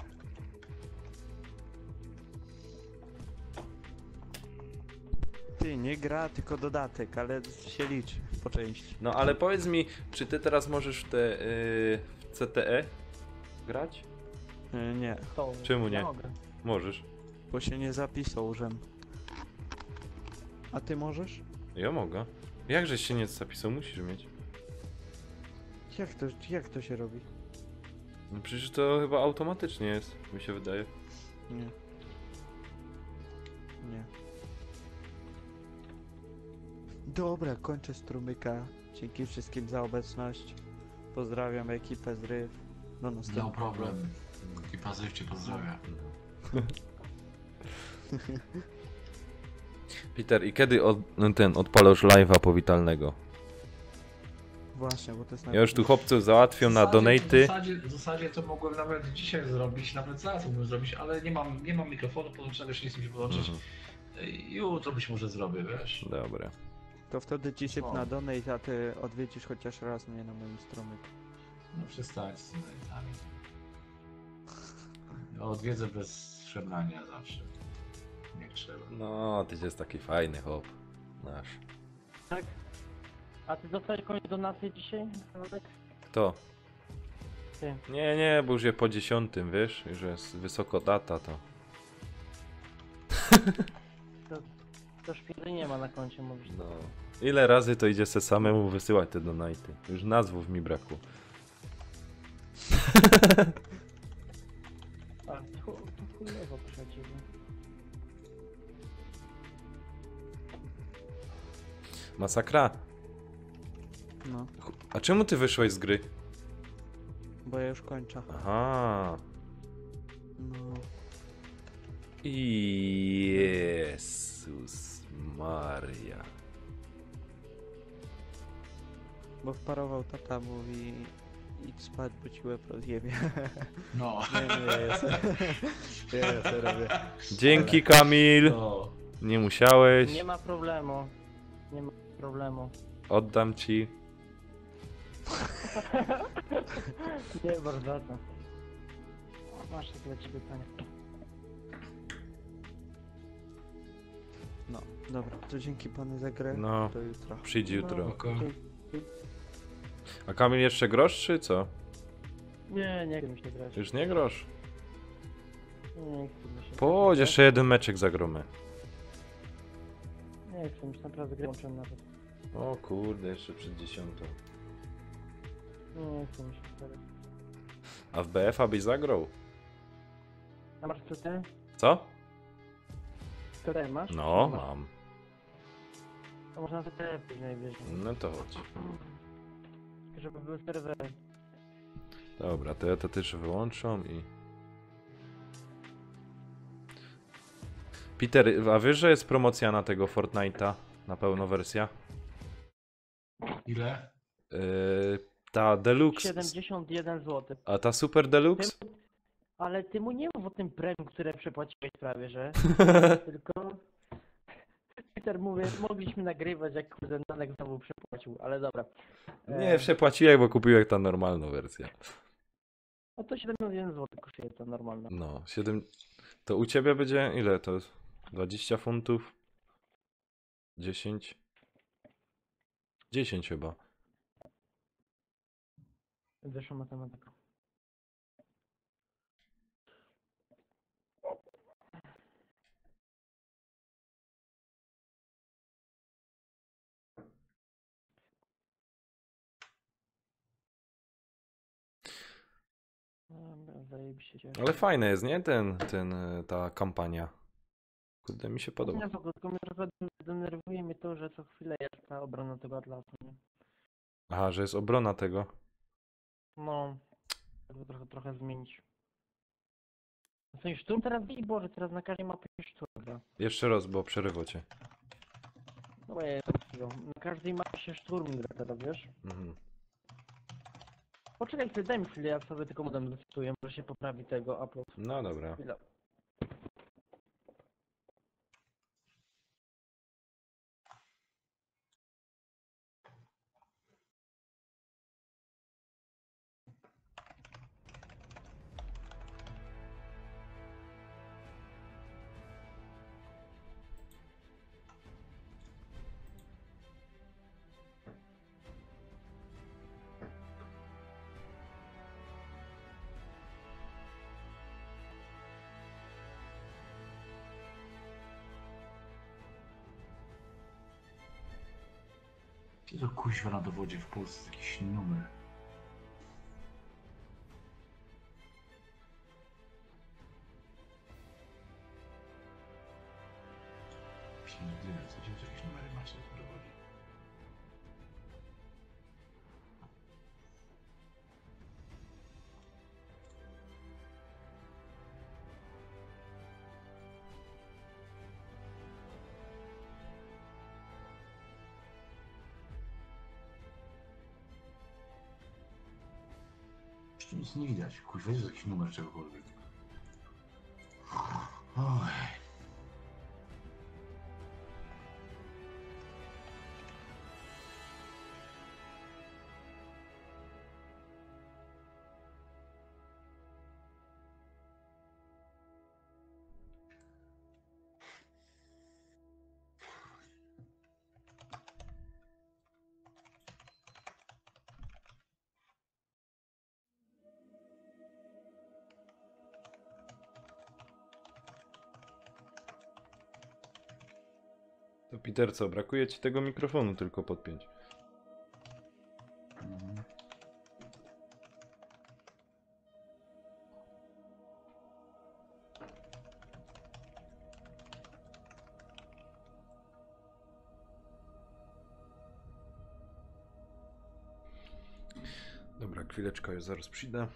Ty, nie gra, tylko dodatek, ale się liczy po części. No ale powiedz mi, czy ty teraz możesz w te w CTE grać? Nie, To, Czemu nie? Mogę. Możesz. bo się nie zapisał, żem. A ty możesz? Ja mogę. Jakżeś się nie zapisał, musisz mieć. Jak to się robi? No przecież to chyba automatycznie jest, mi się wydaje. Nie. Nie. Dobra, kończę strumyka. Dzięki wszystkim za obecność. Pozdrawiam ekipę z Ryw. Do No następnego. problem. I Pazyw cię pozdrawia. Peter, i kiedy odpalasz live'a powitalnego? Właśnie, bo to jest Ja już tu chłopców załatwią na W donaty. zasadzie to mogłem nawet dzisiaj zrobić, nawet zaraz mógłbym zrobić, ale nie mam mikrofonu podłączonego, jeszcze nie chcę się podłączyć. Mhm. Jutro być może zrobię, wiesz. Dobra. To wtedy ci syp No. na donate, a ty odwiedzisz chociaż raz mnie na moim strumyku. No przestań z tymi donatami. Odwiedzę bez szemrania zawsze. Jak trzeba. No, ty jest taki fajny chłop. Nasz. Tak? A ty dostałeś komuś donację dzisiaj? Radek? Kto? Ty. Nie, bo już jest po 10, wiesz? Już jest wysoko data, to. To szpily nie ma na koncie, mówisz. No. Ile razy to idzie se samemu wysyłać te donaty? Już nazwów mi brakło. A, to chujowo przecież. Masakra. No, A czemu ty wyszłeś z gry? bo ja już kończę. Aha. No, Jezus Maria. bo wparował tata, mówi idź spać, bo ci łeb rozjebie. No. Nie, jest. Ja to robię. Dzięki, Kamil. No. Nie musiałeś. Nie ma problemu. Nie ma problemu. Oddam ci. Nie, bardzo to. Masz dla ciebie pytanie. No, dobra, to dzięki panu za grę. No. Do jutra. Przyjdź jutro. Oko. A Kamil jeszcze grosz, czy co? Nie chcę mi się grać. Już nie grosz? Nie chcę mi się Pochodź, jeszcze jeden meczek zagromy. Nie chcę mi się naprawdę grać nawet. O kurde, jeszcze przed 10. Nie chcę mi się grać. A w BF-a byś zagrał? A masz CT? Co? CT masz? No, Masz. mam. To można CT później najwyżej. No to chodź. Żeby były serwery. Dobra, to ja to też wyłączam i... Peter, a wiesz, że jest promocja na tego Fortnite'a? Na pełną wersję? Ile? Ta Deluxe... 71 zł. A ta Super Deluxe? Ale ty mu nie mów o tym premium, które przepłaciłeś prawie, że? Tylko... Peter, mówię, mogliśmy nagrywać, jak kurde Nanek znowu przepłacił, ale dobra. Nie, przepłaciłem, bo kupiłem ta normalną wersję. No to 71 zł kosztuje ta normalna. No, 7... To u ciebie będzie ile to jest? 20 funtów? 10? 10 chyba. Wyszła matematyka. Dobra, zajebiście się. Ale fajne jest, nie? Ta kampania. Kurde, mi się podoba. Nie, tylko mnie trochę denerwuje mnie to, że co chwilę jest ta obrona tego Atlasu, nie? Aha, że jest obrona tego. No, jakby trochę zmienić. W sensie szturm teraz i Boże, teraz na każdej mapie jest szturm gra. Jeszcze raz, bo przerywa cię. No bo na każdej mapie się szturm gra teraz, wiesz? Mhm. Poczekaj chwilę, daj mi chwilę, ja sobie tylko modem zdecyduję, może się poprawi tego upload. No dobra. Chwila. Gdzie to kuźwa na dowodzie w Polsce jakiś numer? Pierdziele, co gdzie tu jakieś numery macie w dowodzie? Już tu nic nie widać. Kuźwa, jest jakiś numer czegokolwiek. Oj. To Peter, co? Brakuje ci tego mikrofonu tylko podpiąć. Mhm. Dobra, chwileczkę, już zaraz przyjdę.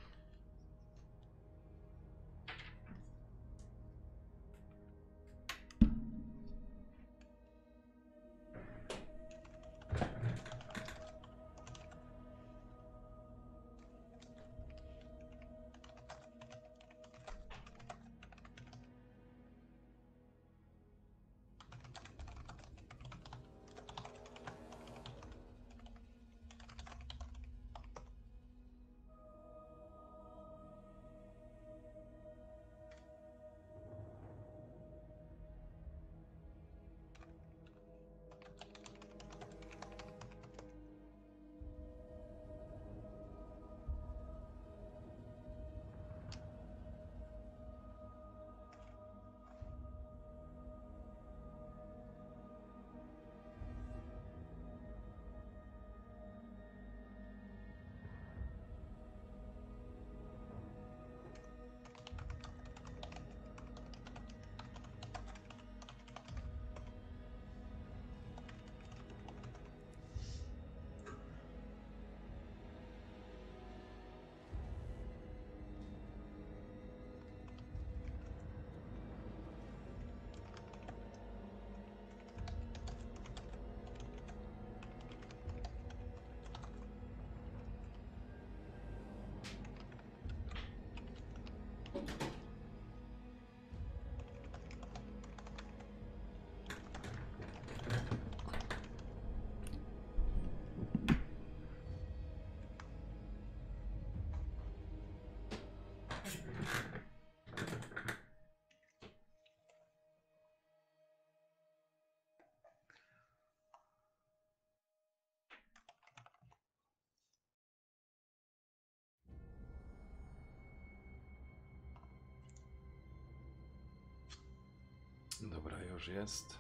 Dobra, już jest.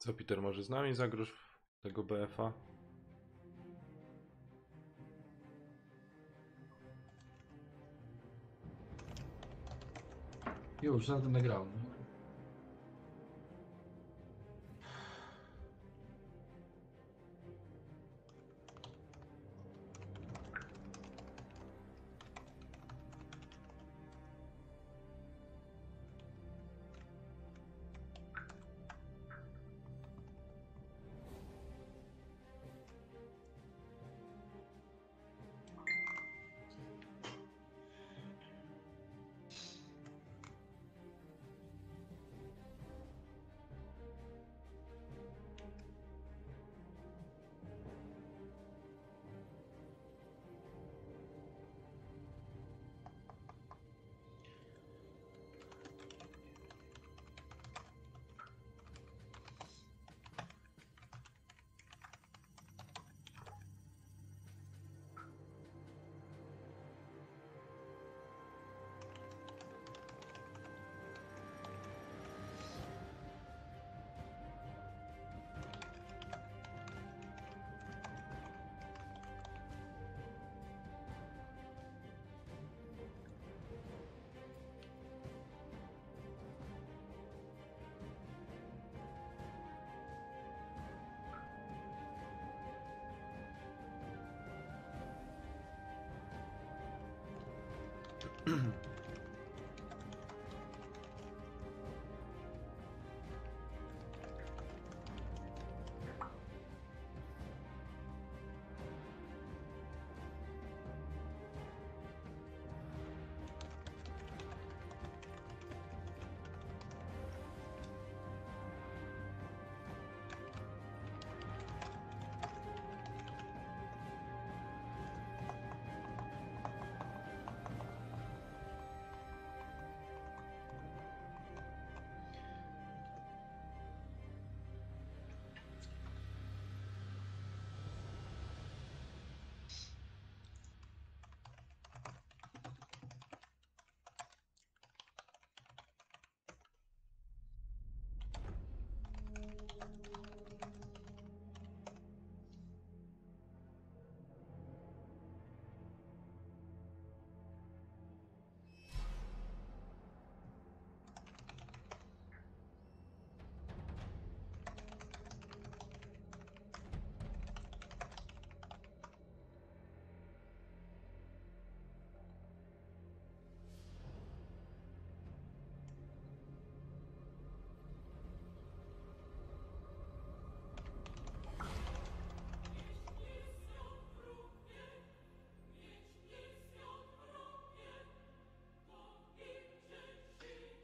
Co, Peter, może z nami zagrasz w tego BF-a? Już, za tym grał.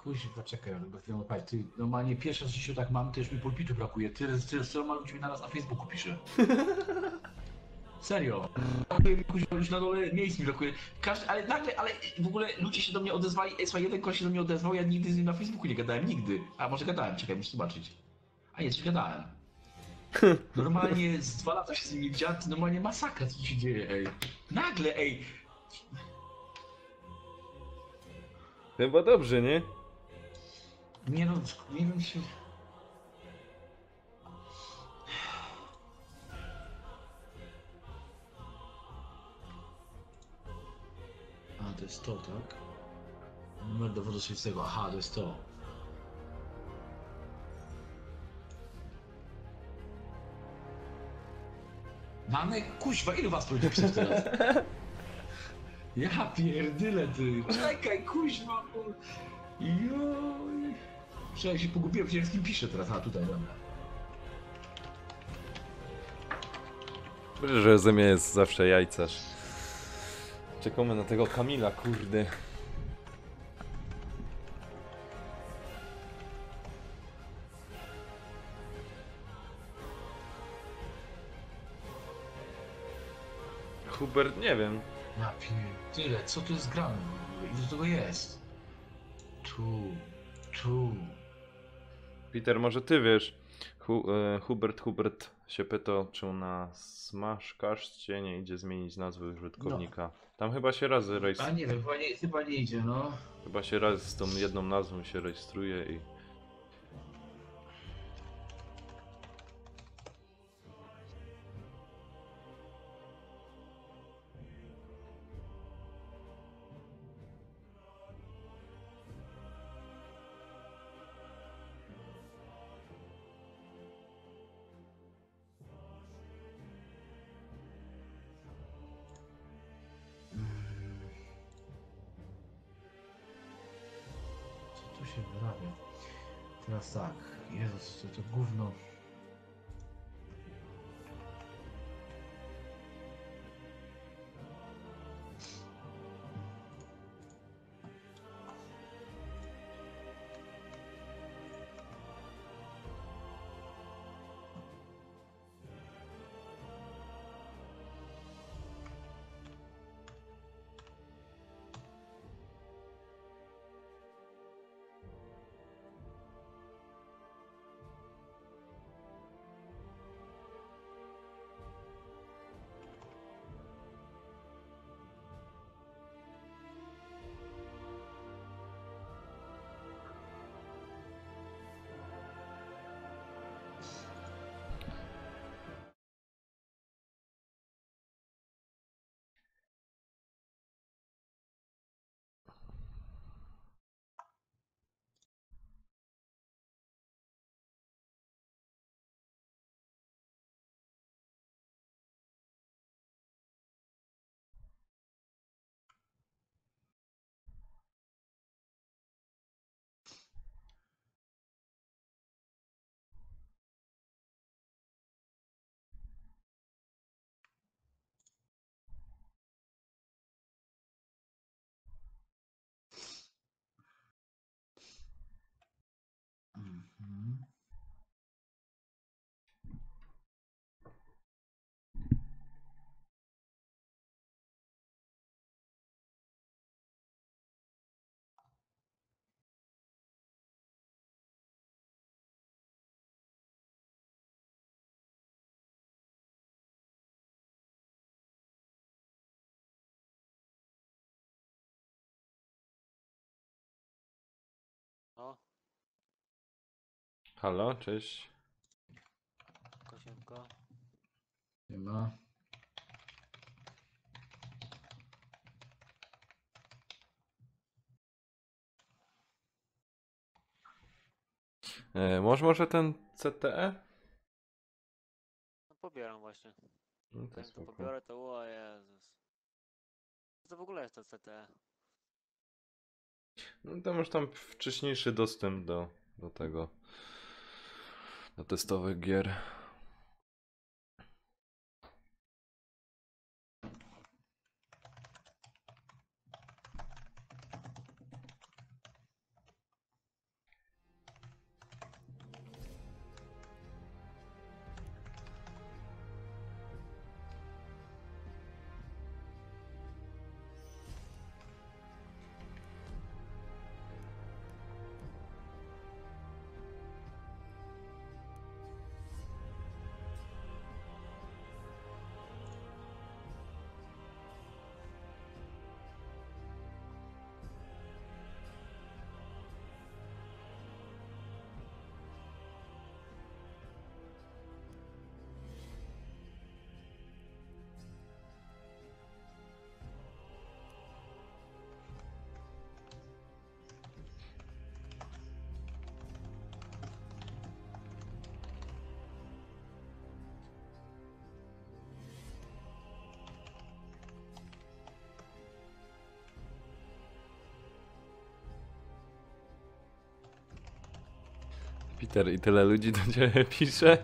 Kuźwa, czekaj, ale chwilę odpalić. Ty, normalnie pierwszy raz w życiu tak mam, to już mi pulpitu brakuje. Tyle ludzi mi naraz na Facebooku pisze. Serio. Kuźwa, już na dole miejsc mi brakuje. Ale nagle, ale w ogóle ludzie się do mnie odezwali. Słuchaj, jeden koleś się do mnie odezwał, ja nigdy z nim na Facebooku nie gadałem, nigdy. A może gadałem, czekaj, muszę zobaczyć. A nie, coś gadałem. Normalnie z 2 lata się z nim nie widziałem, to normalnie masakra, co tu się dzieje, ej. Nagle, ej. Chyba dobrze, nie? Nie no, nie wiem się... A, to jest to, tak? Numer dowodu osobistego, aha, to jest to. Mamy, kuźwa, ilu was będzie pisać teraz? Ja pierdyle, ty. Czekaj, kuźwa, bo... Joj. Przecież ja się pogubiłem, przecież z kim piszę teraz, a tutaj, dobra. Dobrze, że ze mnie jest zawsze jajcarz. Czekamy na tego Kamila, kurde. Hubert, nie wiem. Ja pierdyle, co tu jest grane? Ile tego jest? Tu. Peter, może ty wiesz. Hubert się pytał, czy na Smashcastie nie idzie zmienić nazwy użytkownika. Tam chyba się razy A rejestruje. nie wiem, chyba nie idzie, no. Chyba się raz z tą jedną nazwą się rejestruje i... się wyrabia. Teraz tak, Jezus, to gówno. Mhm. O, Halo, cześć. Kosienko. Nie ma. Może ten CTE? No pobieram właśnie. No to Zanim to spoko. pobiorę, to o Jezus. Co to w ogóle jest to CT? No to masz tam wcześniejszy dostęp do tego. Do testowych gier. Peter, i tyle ludzi do ciebie pisze?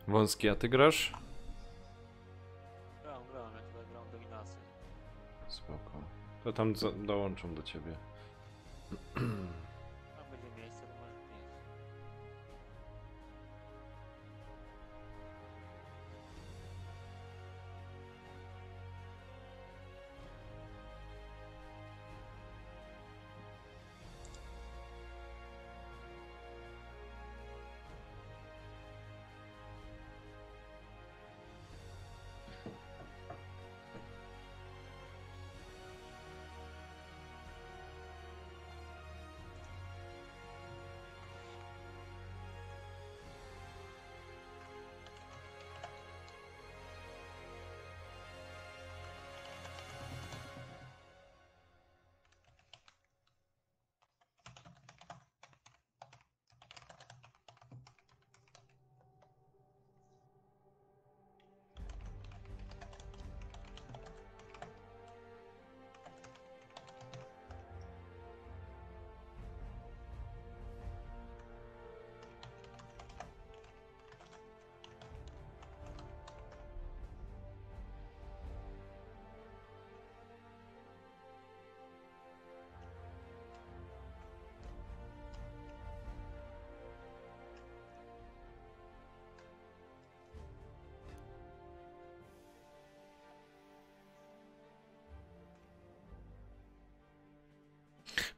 Wąski, a ty grasz? Grałem, ja tutaj gram dominację. Spoko. To tam dołączą do ciebie. Tam będzie miejsce, to może być.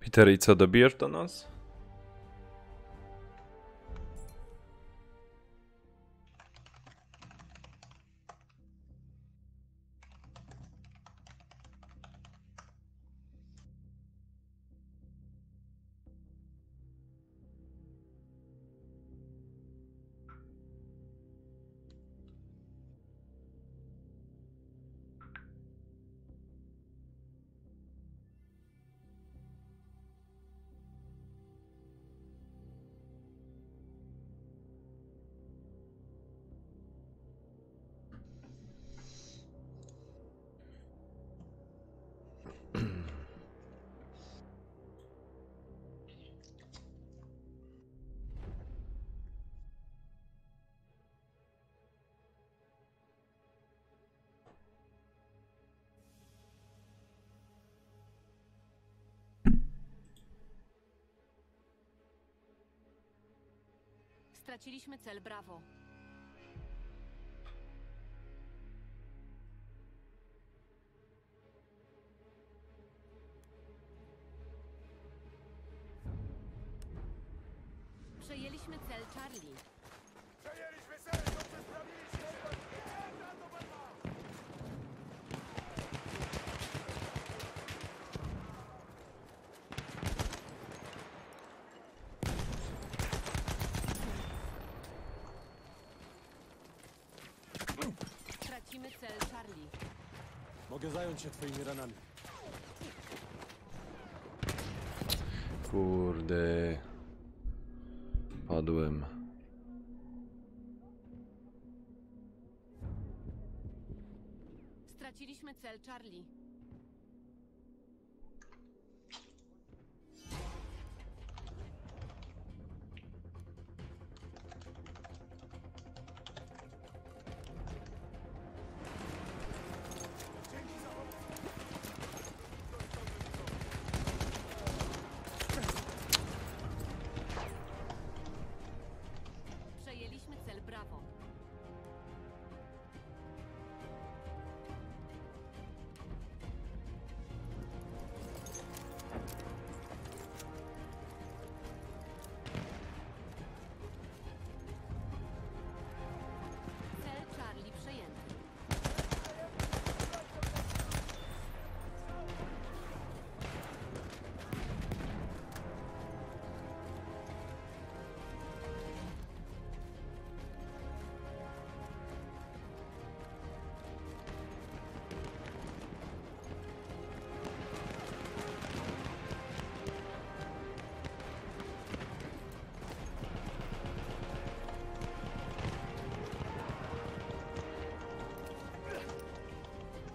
Peter, i co, dobijesz do nas? Straciliśmy cel Bravo. Przejęliśmy cel Charlie. Tracimy cel Charlie. Mogę zająć się twoimi ranami. Kurde. Padłem. Straciliśmy cel Charlie. Przejęliśmy cel Bravo. Cel Charlie przejęty.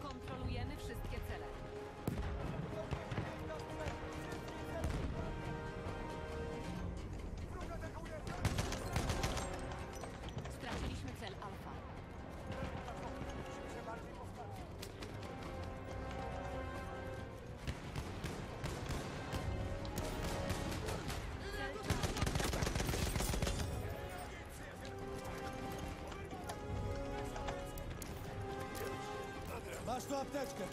Kontrolujemy wszystkie cele. Straciliśmy cel Alfa. Cel Masz tu apteczkę.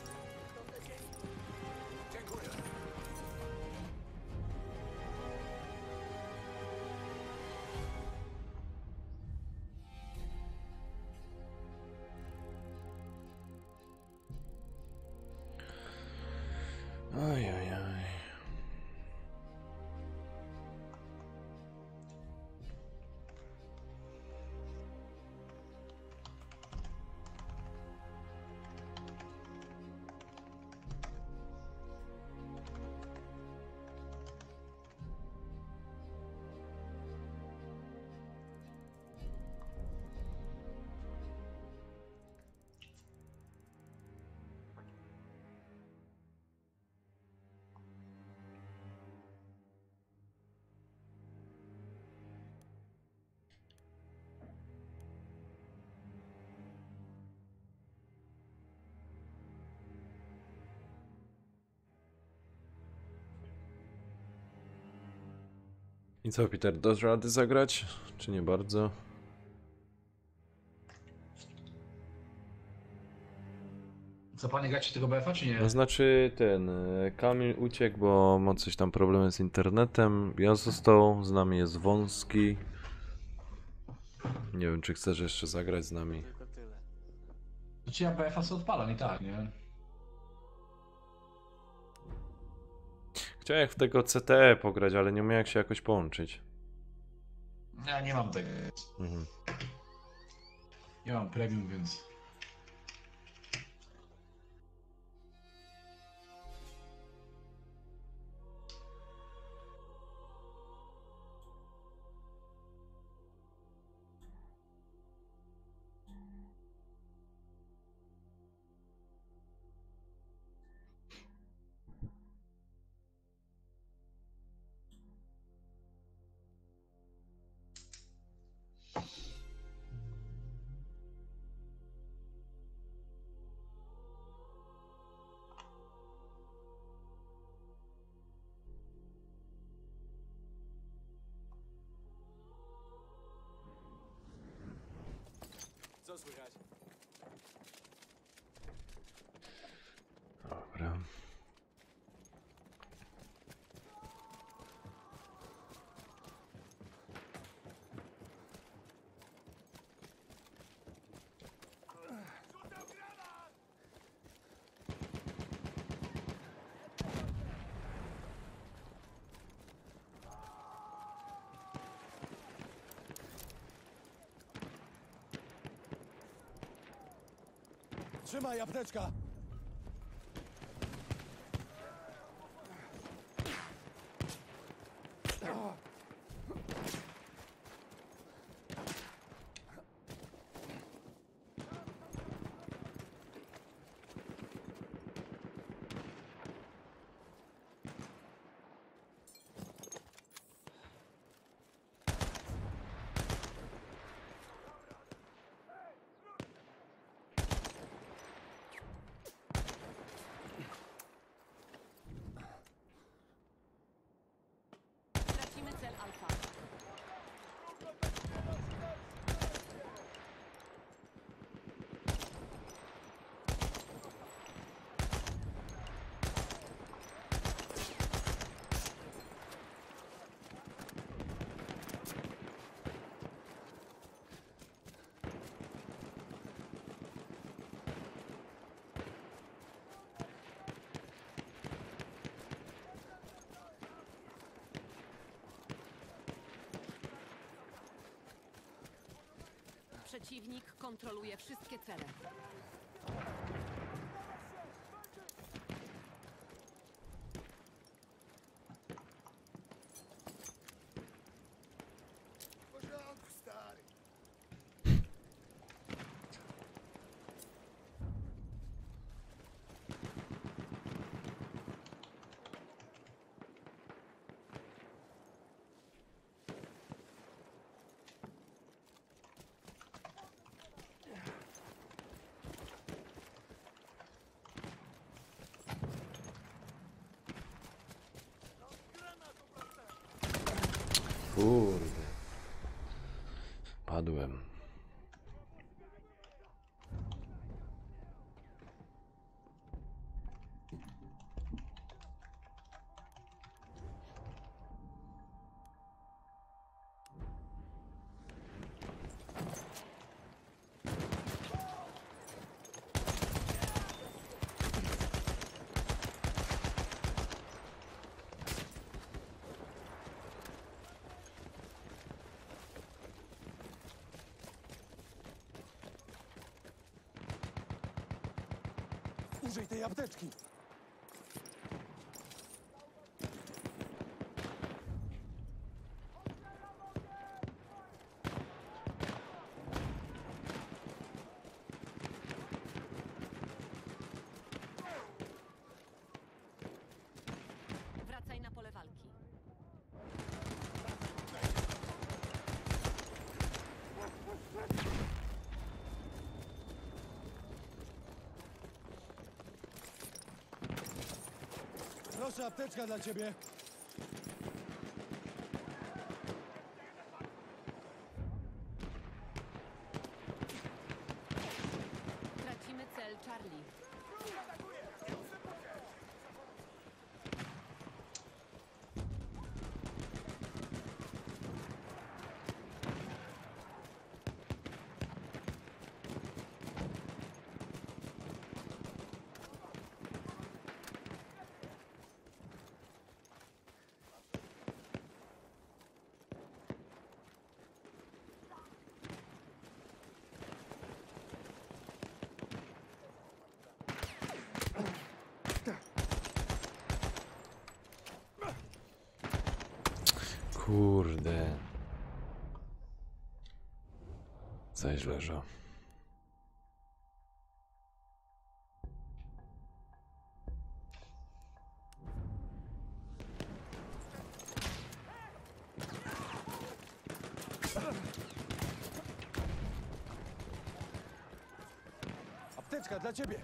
Oj, oj, oj. I co, Peter, dasz rady zagrać? Czy nie bardzo? Co, panie gacie tego BF-a, czy nie? No znaczy Kamil uciekł, bo ma coś tam problemy z internetem. Ja został, z nami jest Wąski. Nie wiem, czy chcesz jeszcze zagrać z nami. Tylko tyle. Znaczy ja BF-a sobie odpalam i tak, nie? Chciałem w tego CTE pograć, ale nie umiem jak się jakoś połączyć. Ja nie mam tego. Mhm. Ja mam premium, więc... Co słychać? Dobra. Trzymaj, apteczka! Tracimy cel Alfa. Przeciwnik kontroluje wszystkie cele. Kurde. Padłem. Użyj tej apteczki! Wracaj na pole walki. Proszę, apteczka dla ciebie! Tracimy cel Charlie. Kurde. Zaś leżał. Apteczka dla ciebie.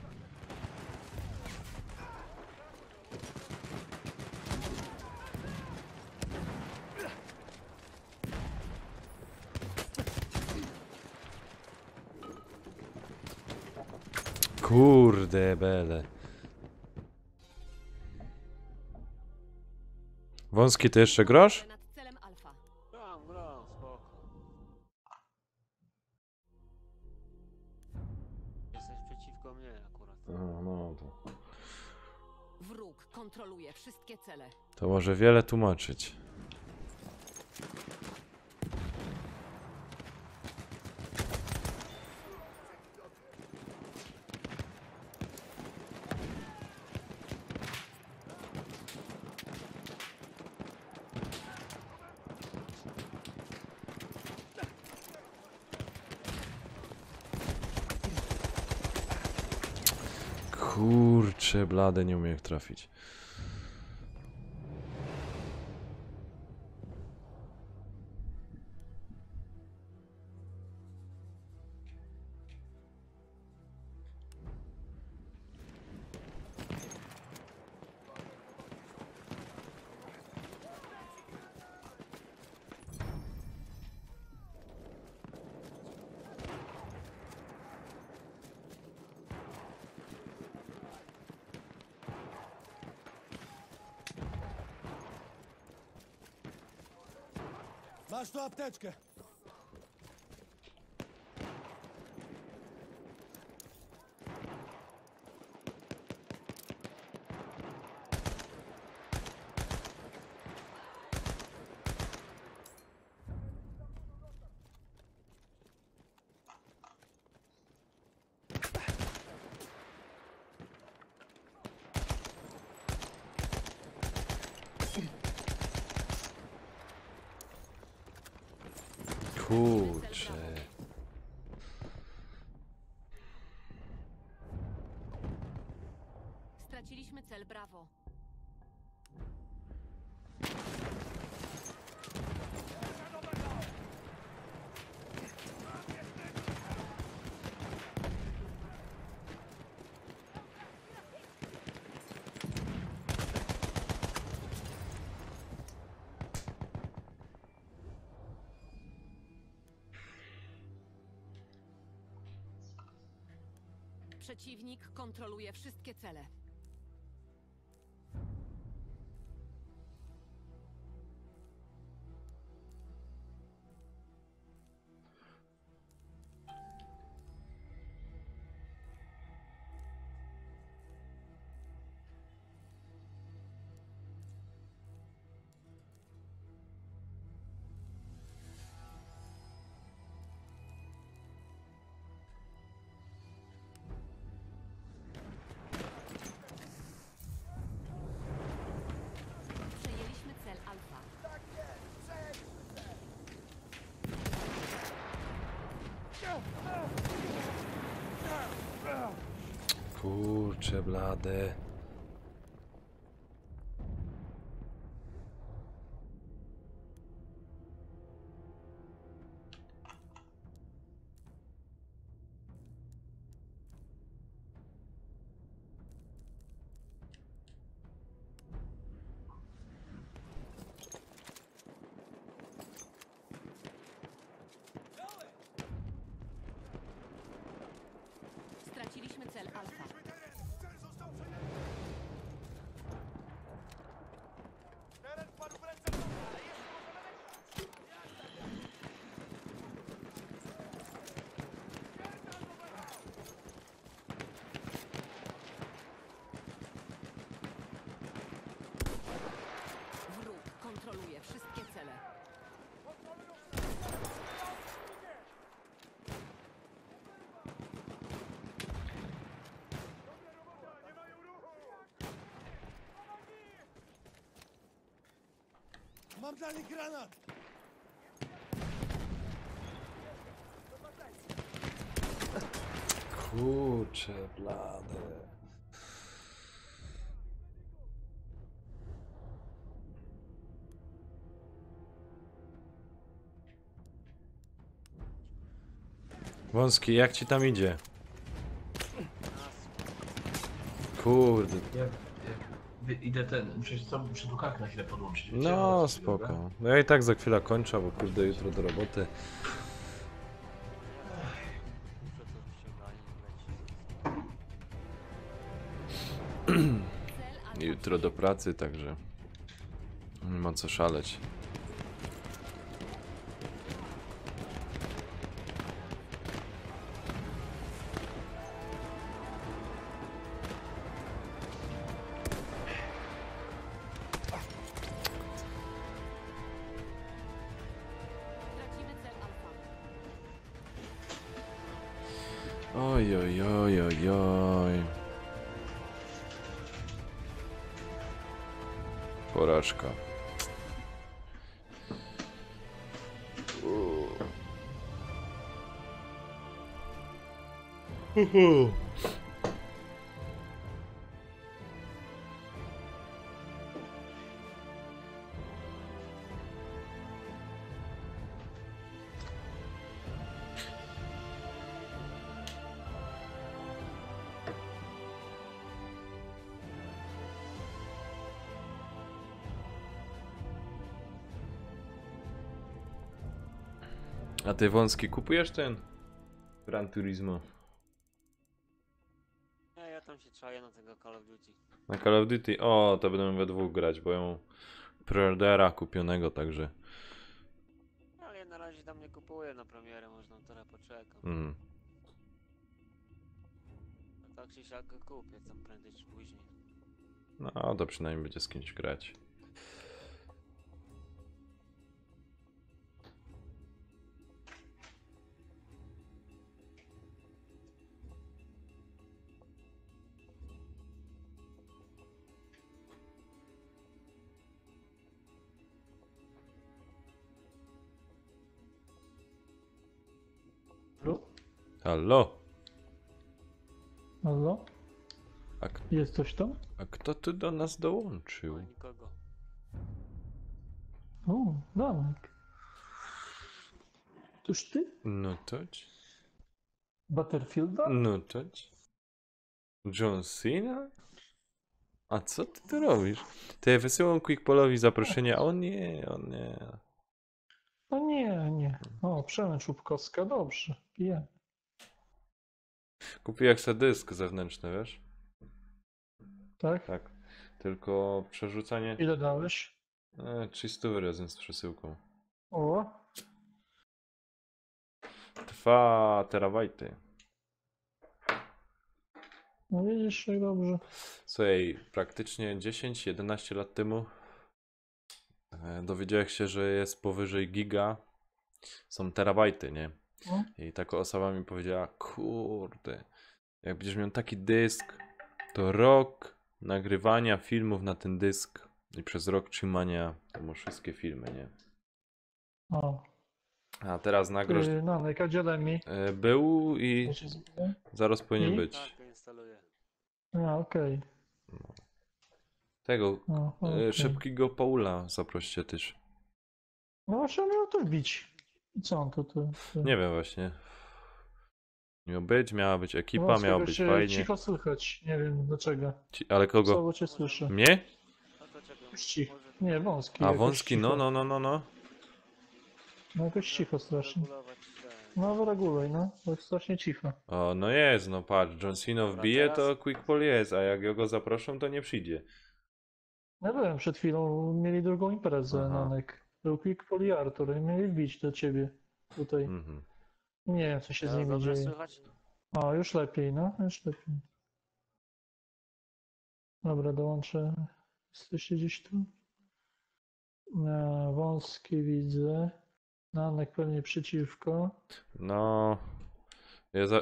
Kurde bele. Wąski to jeszcze grosz? Nad celem alfa. Gram, spoko. Jesteś przeciwko mnie akurat. No to. Wróg kontroluje wszystkie cele. To może wiele tłumaczyć. Kurczę, blade, nie umiem jak trafić. Masz tu apteczkę. Kurczę. Straciliśmy cel Bravo. Przeciwnik kontroluje wszystkie cele. Przejęliśmy cel Alfa. Kurczę, blade. Straciliśmy cel Alfa. Mam dla nich granat! Kurczę, blade. Wąski, jak ci tam idzie? Kurde. Idę przecież muszę drukarkę na chwilę podłączyć. wiecie? No, Zobaczcie, dobra? spoko. No ja i tak za chwilę kończę, bo kurde jutro do roboty. Muszę to ściąganie leci. Cel alfa Jutro do pracy, także nie ma co szaleć. tracimy cel alfa. Oj, oj, oj, oj, oj. Porażka. A ty Wąski kupujesz ten Gran Turismo Nie, ja tam się czaję na tego Call of Duty. na Call of Duty? O, to będziemy we dwóch grać, bo ja mam preordera kupionego, także Ale ja na razie tam nie kupuję na premierę, można trochę poczekam. mm. A tak czy siak kupię tam prędzej czy później. No, to przynajmniej będzie z kimś grać. Halo? Halo? A, Jest coś tam? a kto tu do nas dołączył? Nie ma nikogo. O, Danek. Toż ty? No toć? Butterfielda? No toć? John Cena? A co ty tu robisz? Ty wysyłam Quickpolowi zaproszenie, a on nie, on nie. No nie, nie. O, Przemysł Czubkowska, dobrze. Pijemy. Kupiłem sobie dysk zewnętrzny, wiesz? Tak? Tak. Tylko przerzucanie... Ile dałeś? 300 razem z przesyłką. O, 2 terabajty. no widzisz, jak dobrze. Słuchaj, praktycznie 10-11 lat temu dowiedziałem się, że jest powyżej giga, są terabajty, nie? No. I taka osoba mi powiedziała, kurde, jak będziesz miał taki dysk, to rok nagrywania filmów na ten dysk i przez rok trzymania to masz wszystkie filmy, nie? O, A teraz nagroż Nanek, a gdzie daj mi? był i Ja się zgubię. zaraz powinien I? być. Tak, to instaluję. A, okej. Tego No, okej. szybkiego Paula zaproście też. No właśnie miał to wbić. I co on to? Nie wiem właśnie. Miał być, miała być ekipa, Wąskiego miało być się fajnie. cicho słychać, nie wiem dlaczego. Ale kogo? Słabo cię słyszę. Mnie? No to czekam. Już cicho. Może Nie, Wąski. A jakoś wąski, cicho. no. No jakoś cicho strasznie. regulować ten. No wyreguluj, no. Bo jest strasznie cicho. O, no jest, no patrz, John Cena Dobra, wbije, teraz? to Quickpol jest, a jak go zaproszą, to nie przyjdzie. Ja byłem przed chwilą, mieli drugą imprezę, Aha. Nanek. Był Quick i Artur i mieli wbić do ciebie tutaj. Mhm. Nie wiem, co się z Teraz nimi dobrze dzieje. słychać? O, już lepiej, no, już lepiej. Dobra, dołączę. Jesteście gdzieś tu? Wąski widzę. Nanek pewnie przeciwko. No,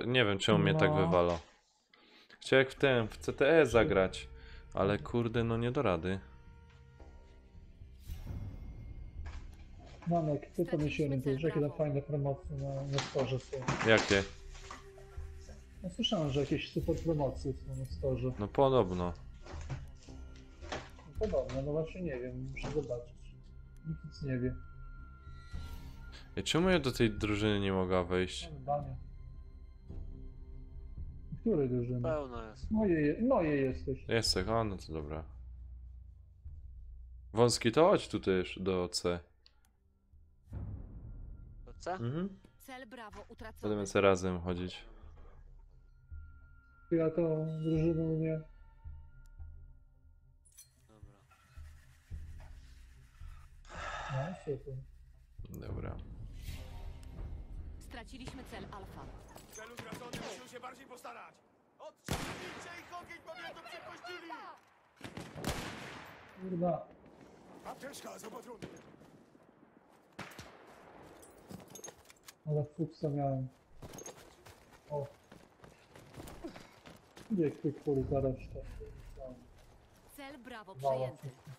nie wiem, czemu mnie tak No. wywala. Chciałem w CTE zagrać, ale kurde, no nie do rady. Manek, co to mi się orientujesz? Jakie tam fajne promocje na storze są? Jakie? No słyszałem, że jakieś super promocje są na storze. No podobno. No podobno, no właśnie nie wiem, muszę zobaczyć. Nikt nic nie wie. Ej, czemu ja do tej drużyny nie mogła wejść? Ale banie. Której drużyny? Pełno jest. Moje jesteś. Jest tak, o no to dobra. Wąski to chodź tu też do C. To co? Mhm. Cel Bravo utracony. Będziemy sobie razem chodzić. Ja to drużyną nie. Dobra. No super. Dobra. Straciliśmy cel Alfa. Cel utracony, musimy się bardziej postarać. Odciągnijcie ich ogień, bo mnie tu przepuścili! Kurwa. Apteczka, zobaczony. Ale fuksa miałem. O. Gdzie kliknął za resztę? Cel Bravo Wała przejęty. wszystko.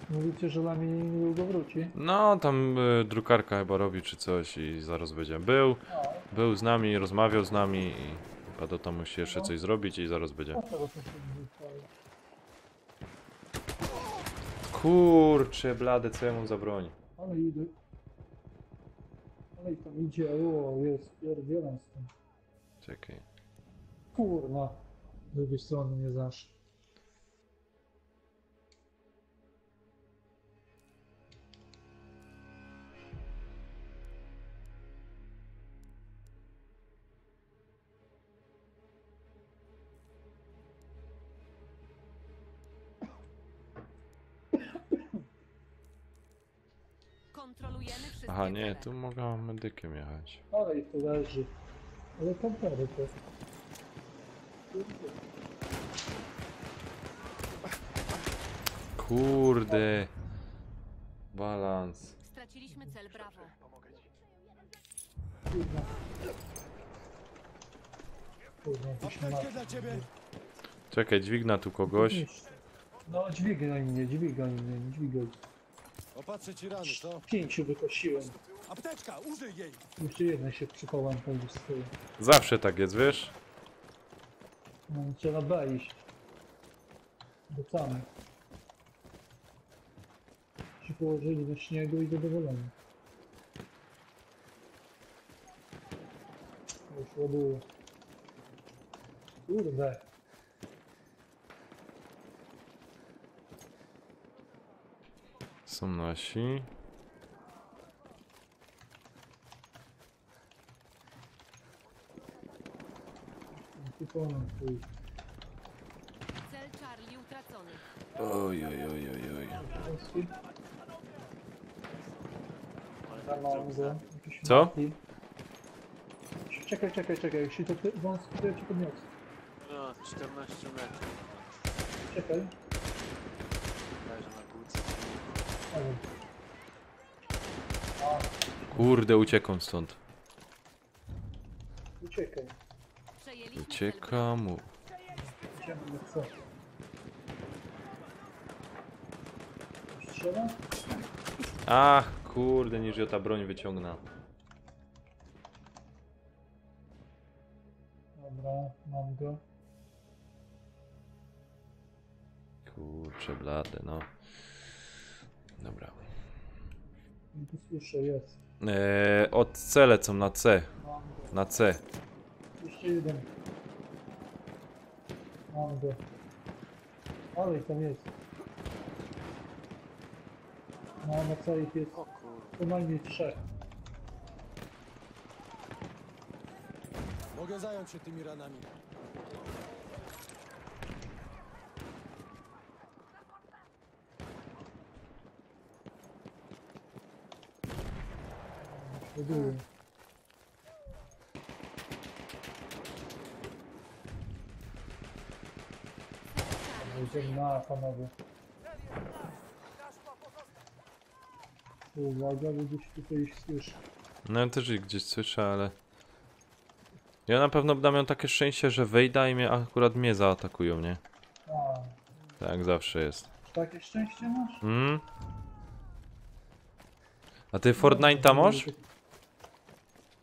Mówicie, że Lami niedługo wróci? No, tam drukarka chyba robi czy coś i zaraz będzie. Był z nami, rozmawiał z nami i chyba do tam musi jeszcze coś zrobić i zaraz będzie. Po co to się wystaje? Kurczę, blade, co ja mam za broń? Ale idę. Ale i tam idzie, o, jest, pierdzielam z tym. Czekaj. Kurwa. Z drugiej strony nie zasz. Kontrolujemy wszystkie Aha, nie, cele. tu mogę medykiem jechać. Ale i tu leży. Ale kampery to. Kurde. Balans. Straciliśmy cel Bravo. Kurwa. Kurwa, jakiś Apteczkę mat. dla ciebie. Czekaj, dźwigna tu kogoś. No dźwigaj mnie, dźwigaj. Opatrzę ci rany, co? 5 wykosiłem. Apteczka, użyj jej. Jeszcze jedna się przypałam tam gdzieś stoi. Zawsze tak jest, wiesz? No, trzeba B iść. Do samych. Się położyli do śniegu i zadowoleni. Już ładuję. Kurde. Są nasi. Typonem twój. Cel Charlie utracony. Oj, oj, oj, oj, oj. Mam go. Jakieś Co? maki. Czekaj, jeśli to wąski, to ja ci podniosę. No, 14 metrów. Czekaj. Leży na górce. Ale. Kurde, uciekam stąd. Uciekaj. Przejęliśmy cel Ucieka mu. Idziemy na co? Strzela? Ach, kurde, niż ja ta broń wyciągna. Dobra, mam go. Kurczę, blade, no. Dobra. Nie tu słyszę, jest. Od C lecą na C. Mam go. Na C. Jeszcze jeden. Mam go. Ale i tam jest. No, na co ich jest O kurwa. co najmniej 3. Mogę zająć się tymi ranami. Buduję. Idziemy na panowie. Uwaga, bo gdzieś tutaj ich słyszę. No ja też ich gdzieś słyszę, ale... Ja na pewno będę miał takie szczęście, że wyjdę i akurat mnie zaatakują, nie? A, Tak jak zawsze jest. takie szczęście masz? A ty Fortnite'a masz?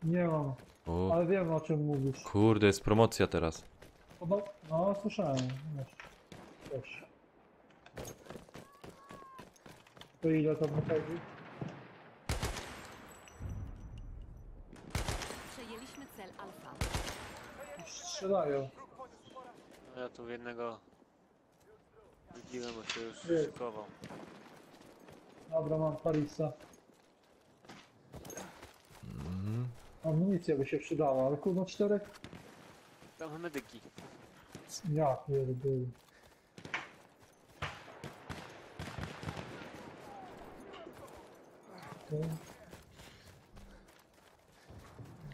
Nie mam, O, ale wiem o czym mówisz. kurde, jest promocja teraz. No, słyszałem. Wiesz. Też. To ile to wychodzi? Przejęliśmy cel Alfa. Już strzelają. No ja tu w jednego widziłem, bo się już Jest. szykował. Dobra, mam Parisa. Amunicja by się przydała, ale kurwa 4? Tam medyki. Ja pierdolę.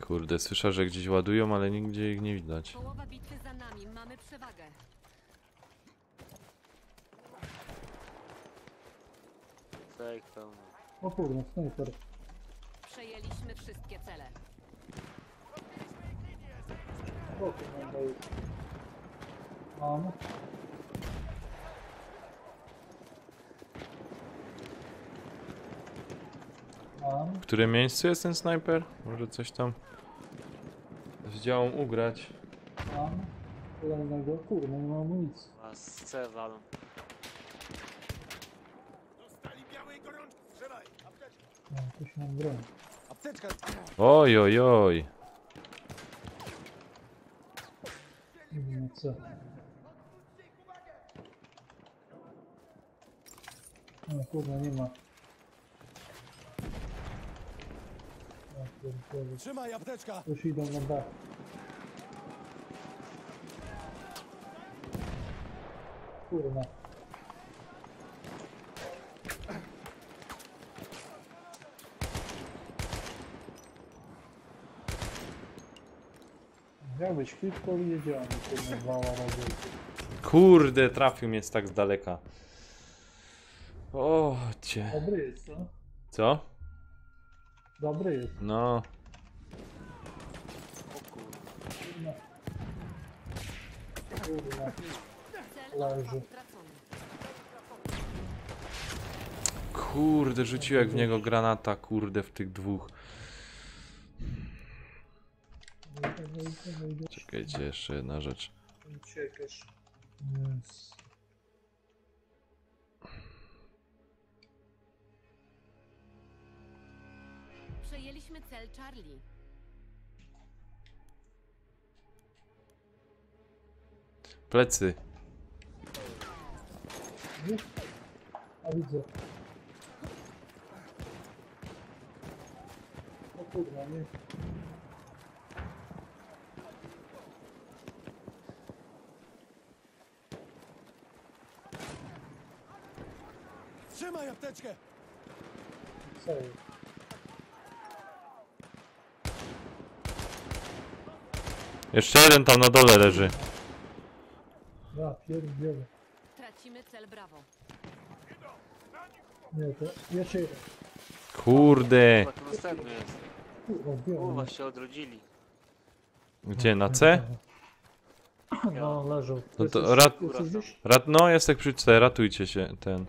Kurde, słyszę, że gdzieś ładują, ale nigdzie ich nie widać. Połowa bitwy za nami. Mamy przewagę. Fake pełno. O kurwa, snajper. Przejęliśmy wszystkie cele. O kurwa, daje. Mam. Mam. W którym miejscu jest ten snajper? Może coś tam z działą ugrać. Mam. Kolejnego. Kurwa, nie mam amunicji. A z C walą. Dostali białej gorączki, strzelaj! Apteczka! Mam, coś mam broń. Apteczka! Oj, oj, oj. Nie wiem co. O kurwa, nie ma. Ja pierdolę. Trzymaj, apteczka! Już idą na dach. Kurwa. Jakbyś kliknął i jedziemy, kurwa, wała razy. Kurde, trafił mnie z tak z daleka. O, cię. Dobry jest, co? Co? Dobry jest. No, O kurwa. Kurwa. Cel Leży. Alfa utracony. kurde, rzuciłem w niego granata, kurde, w tych dwóch. Czekajcie, jeszcze jedna rzecz. Uciekasz. Yes. Przejęliśmy cel Charlie. Plecy. Wiesz? A widzę. O kurwa, nie. Trzymaj apteczkę! Co jest? Jeszcze jeden tam na dole leży. Ja pierdzielę. Tracimy cel Bravo. Nie, to jeszcze jeden. Kurde. Chyba tu następny jest. Kurwa, zdjąłem. Kurwa się odrodzili. Gdzie, na C? No, leżą. No to Jesteś- rat- jesteś gdzieś? No, jest tak przy C, ratujcie się, ten.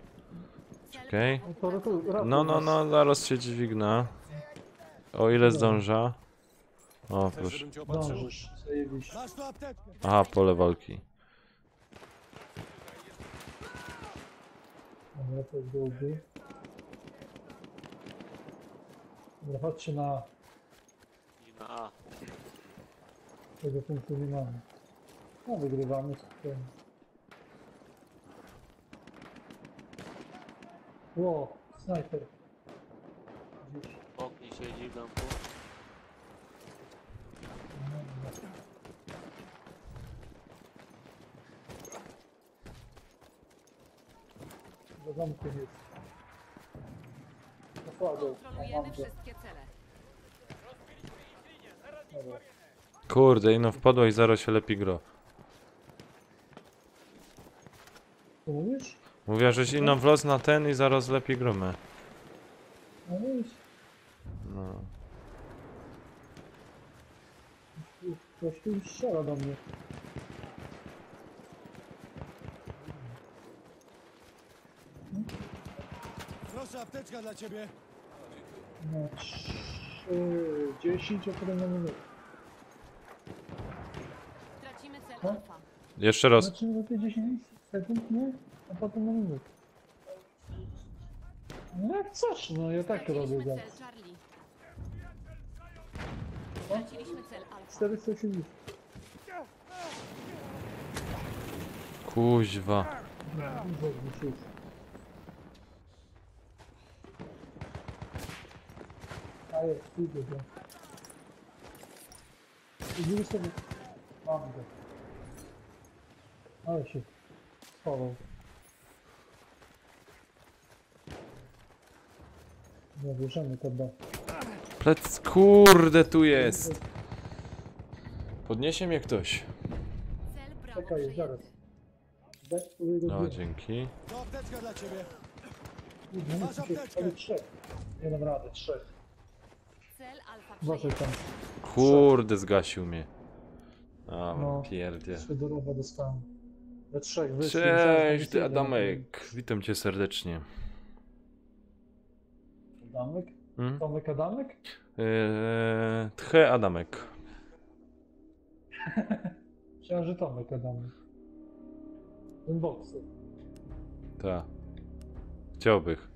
Cel Okej. Bravo No to ratuj No, nas. zaraz się dźwigna. O ile zdąża. O, Chcesz, proszę. żebym cię opatrzył? Zdążysz, zajebiście. Masz tu apteczkę! Aha, pole walki. Dobra, to jest drugi. Dobra, chodźcie na Idziemy A. tego punktu nie mamy. No, wygrywamy spokojnie. Ło, snajper. Gdzieś. W oknie siedzi w domku. Do zamku jest. Nakładę. Kontrolujemy wszystkie cele. Dobra. Kurde, no wpadła i zaraz się lepi gro. Co mówisz? Mówiła, żeś inną wlot na ten i zaraz lepi gromę. No nic. No. Ktoś tu strzela do mnie. Proszę, apteczka dla ciebie. No 10, a potem na minutę. Tracimy cel Co? alfa. Jeszcze raz. Znaczy na te 10 sekund, nie? A potem na minutę. No jak coś, no ja tak to robię Straciliśmy zaraz. cel Charlie. Straciliśmy cel alfa. 480. Kuźwa. A jest, idę go. Idziemy sobie. Mam go. Ale się schował. Nie bierzemy to B. Plec, kurde, tu jest. Podniesie mnie ktoś. Cel brawo Czekaj, przejęty. zaraz. Daj sobie go No, zdjąć. dzięki. To apteczka dla ciebie. Kurde, Masz musicie, apteczkę. ale 3. Nie dam rady, 3. Cel alfa Uważaj przejęty. tam. Kurde, zgasił mnie. A, No. pierdzie. 3 do rowa dostałem. We 3 wyszli. Cześć, ty Adamek. Witam cię serdecznie. Adamek? Hmm? Tomek Adamek? Tche Adamek. Myślałem, że Tomek Adamek. Ten bokser. Ta. Chciałbych.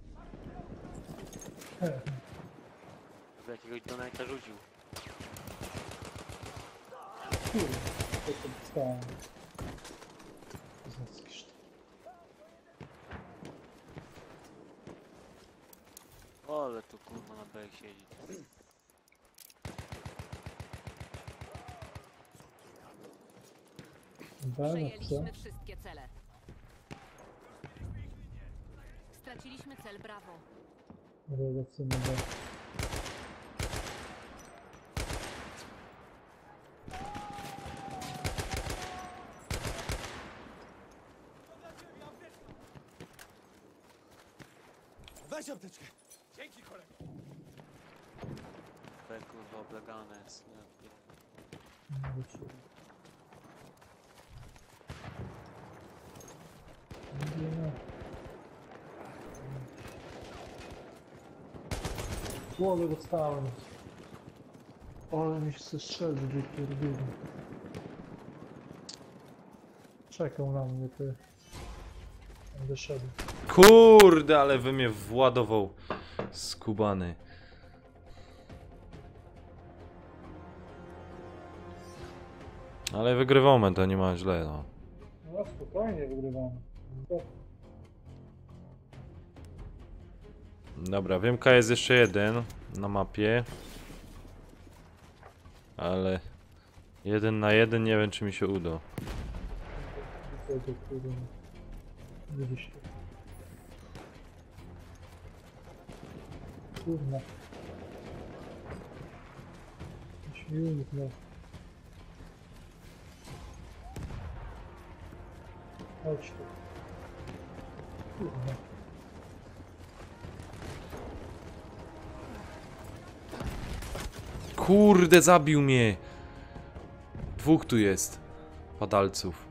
By jakiegoś donajta rzucił. Kurde, to się dostałem. Kozacki sztab. O, ale tu kurwa na B siedzi. B, no co? Przejęliśmy wszystkie cele. Straciliśmy cel brawo. Relacyjny B. Weź apteczkę. Dzięki, kolego. B kurwa oblegane jest. Ja pier- Głowę dostałem. Ale mi się strzelił, wypierdolę. Czekał na mnie, ty. Będę szedł. Kurde, ale wy mnie władował. Skubany. Ale wygrywamy, to nie ma źle, no. No spokojnie wygrywamy. Dobra, wiem, jest jeszcze jeden na mapie. Ale 1 na 1 nie wiem, czy mi się uda. Widzisz to. Kurna. Śmielnik, no. Chodź tu. Kurna. Kurde, zabił mnie! Dwóch tu jest. Padalców.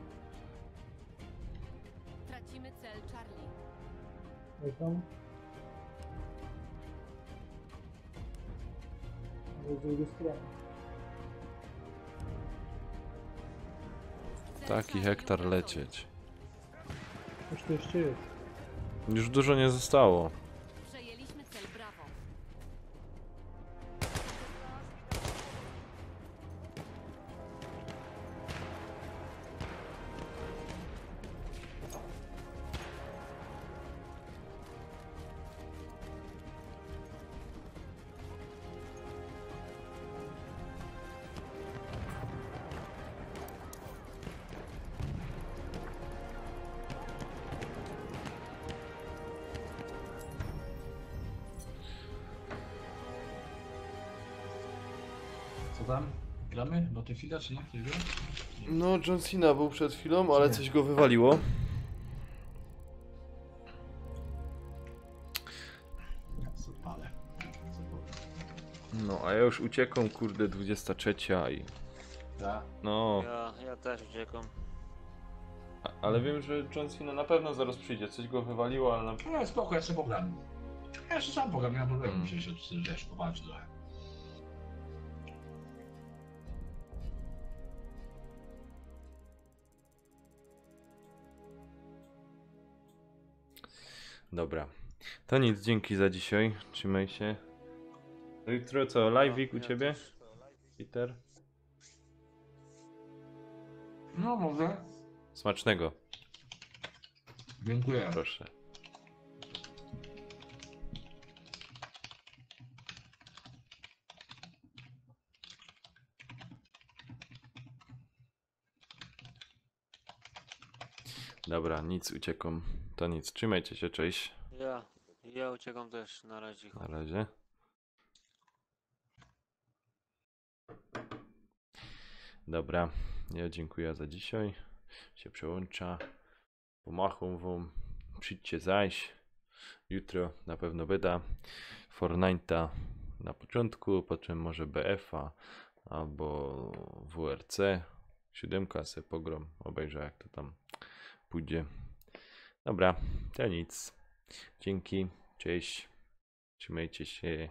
Tracimy cel Charlie. Jak tam? Ale z drugiej strony. Cel Taki Charlie hektar utracony. lecieć. Coś tu jeszcze jest. Już dużo nie zostało. Przejęliśmy cel brawo. Co tam? Gramy? Battlefielda czy nie? Ktoś wie? No, John Cena był przed chwilą, ale coś go wywaliło. Ja sobie palę. No, a ja już uciekam, kurde, 23 i Tak. No, Ja też uciekam. ale wiem, że John Cena na pewno zaraz przyjdzie. Coś go wywaliło, ale na... No spoko, ja sobie pogram. Ja jeszcze sam pogram, nie ma problemu, myślę, że wiesz, popatrz trochę. Dobra. To nic, dzięki za dzisiaj. Trzymaj się. Jutro co, live'ik u Ja ciebie? też. Peter? No może. Smacznego, Dziękuję. proszę. Dobra, nic, uciekam. To nic, trzymajcie się, cześć. Ja uciekam też, na razie. Na razie. Dobra, ja dziękuję za dzisiaj. Się przełącza. Pomacham wam. Przyjdźcie zaś. Jutro na pewno wyda Fortnite'a na początku, potem może BF-a albo WRC. 7 se pogrom. Obejrzę jak to tam pójdzie. Dobra, to nic. Dzięki, cześć. Trzymajcie się.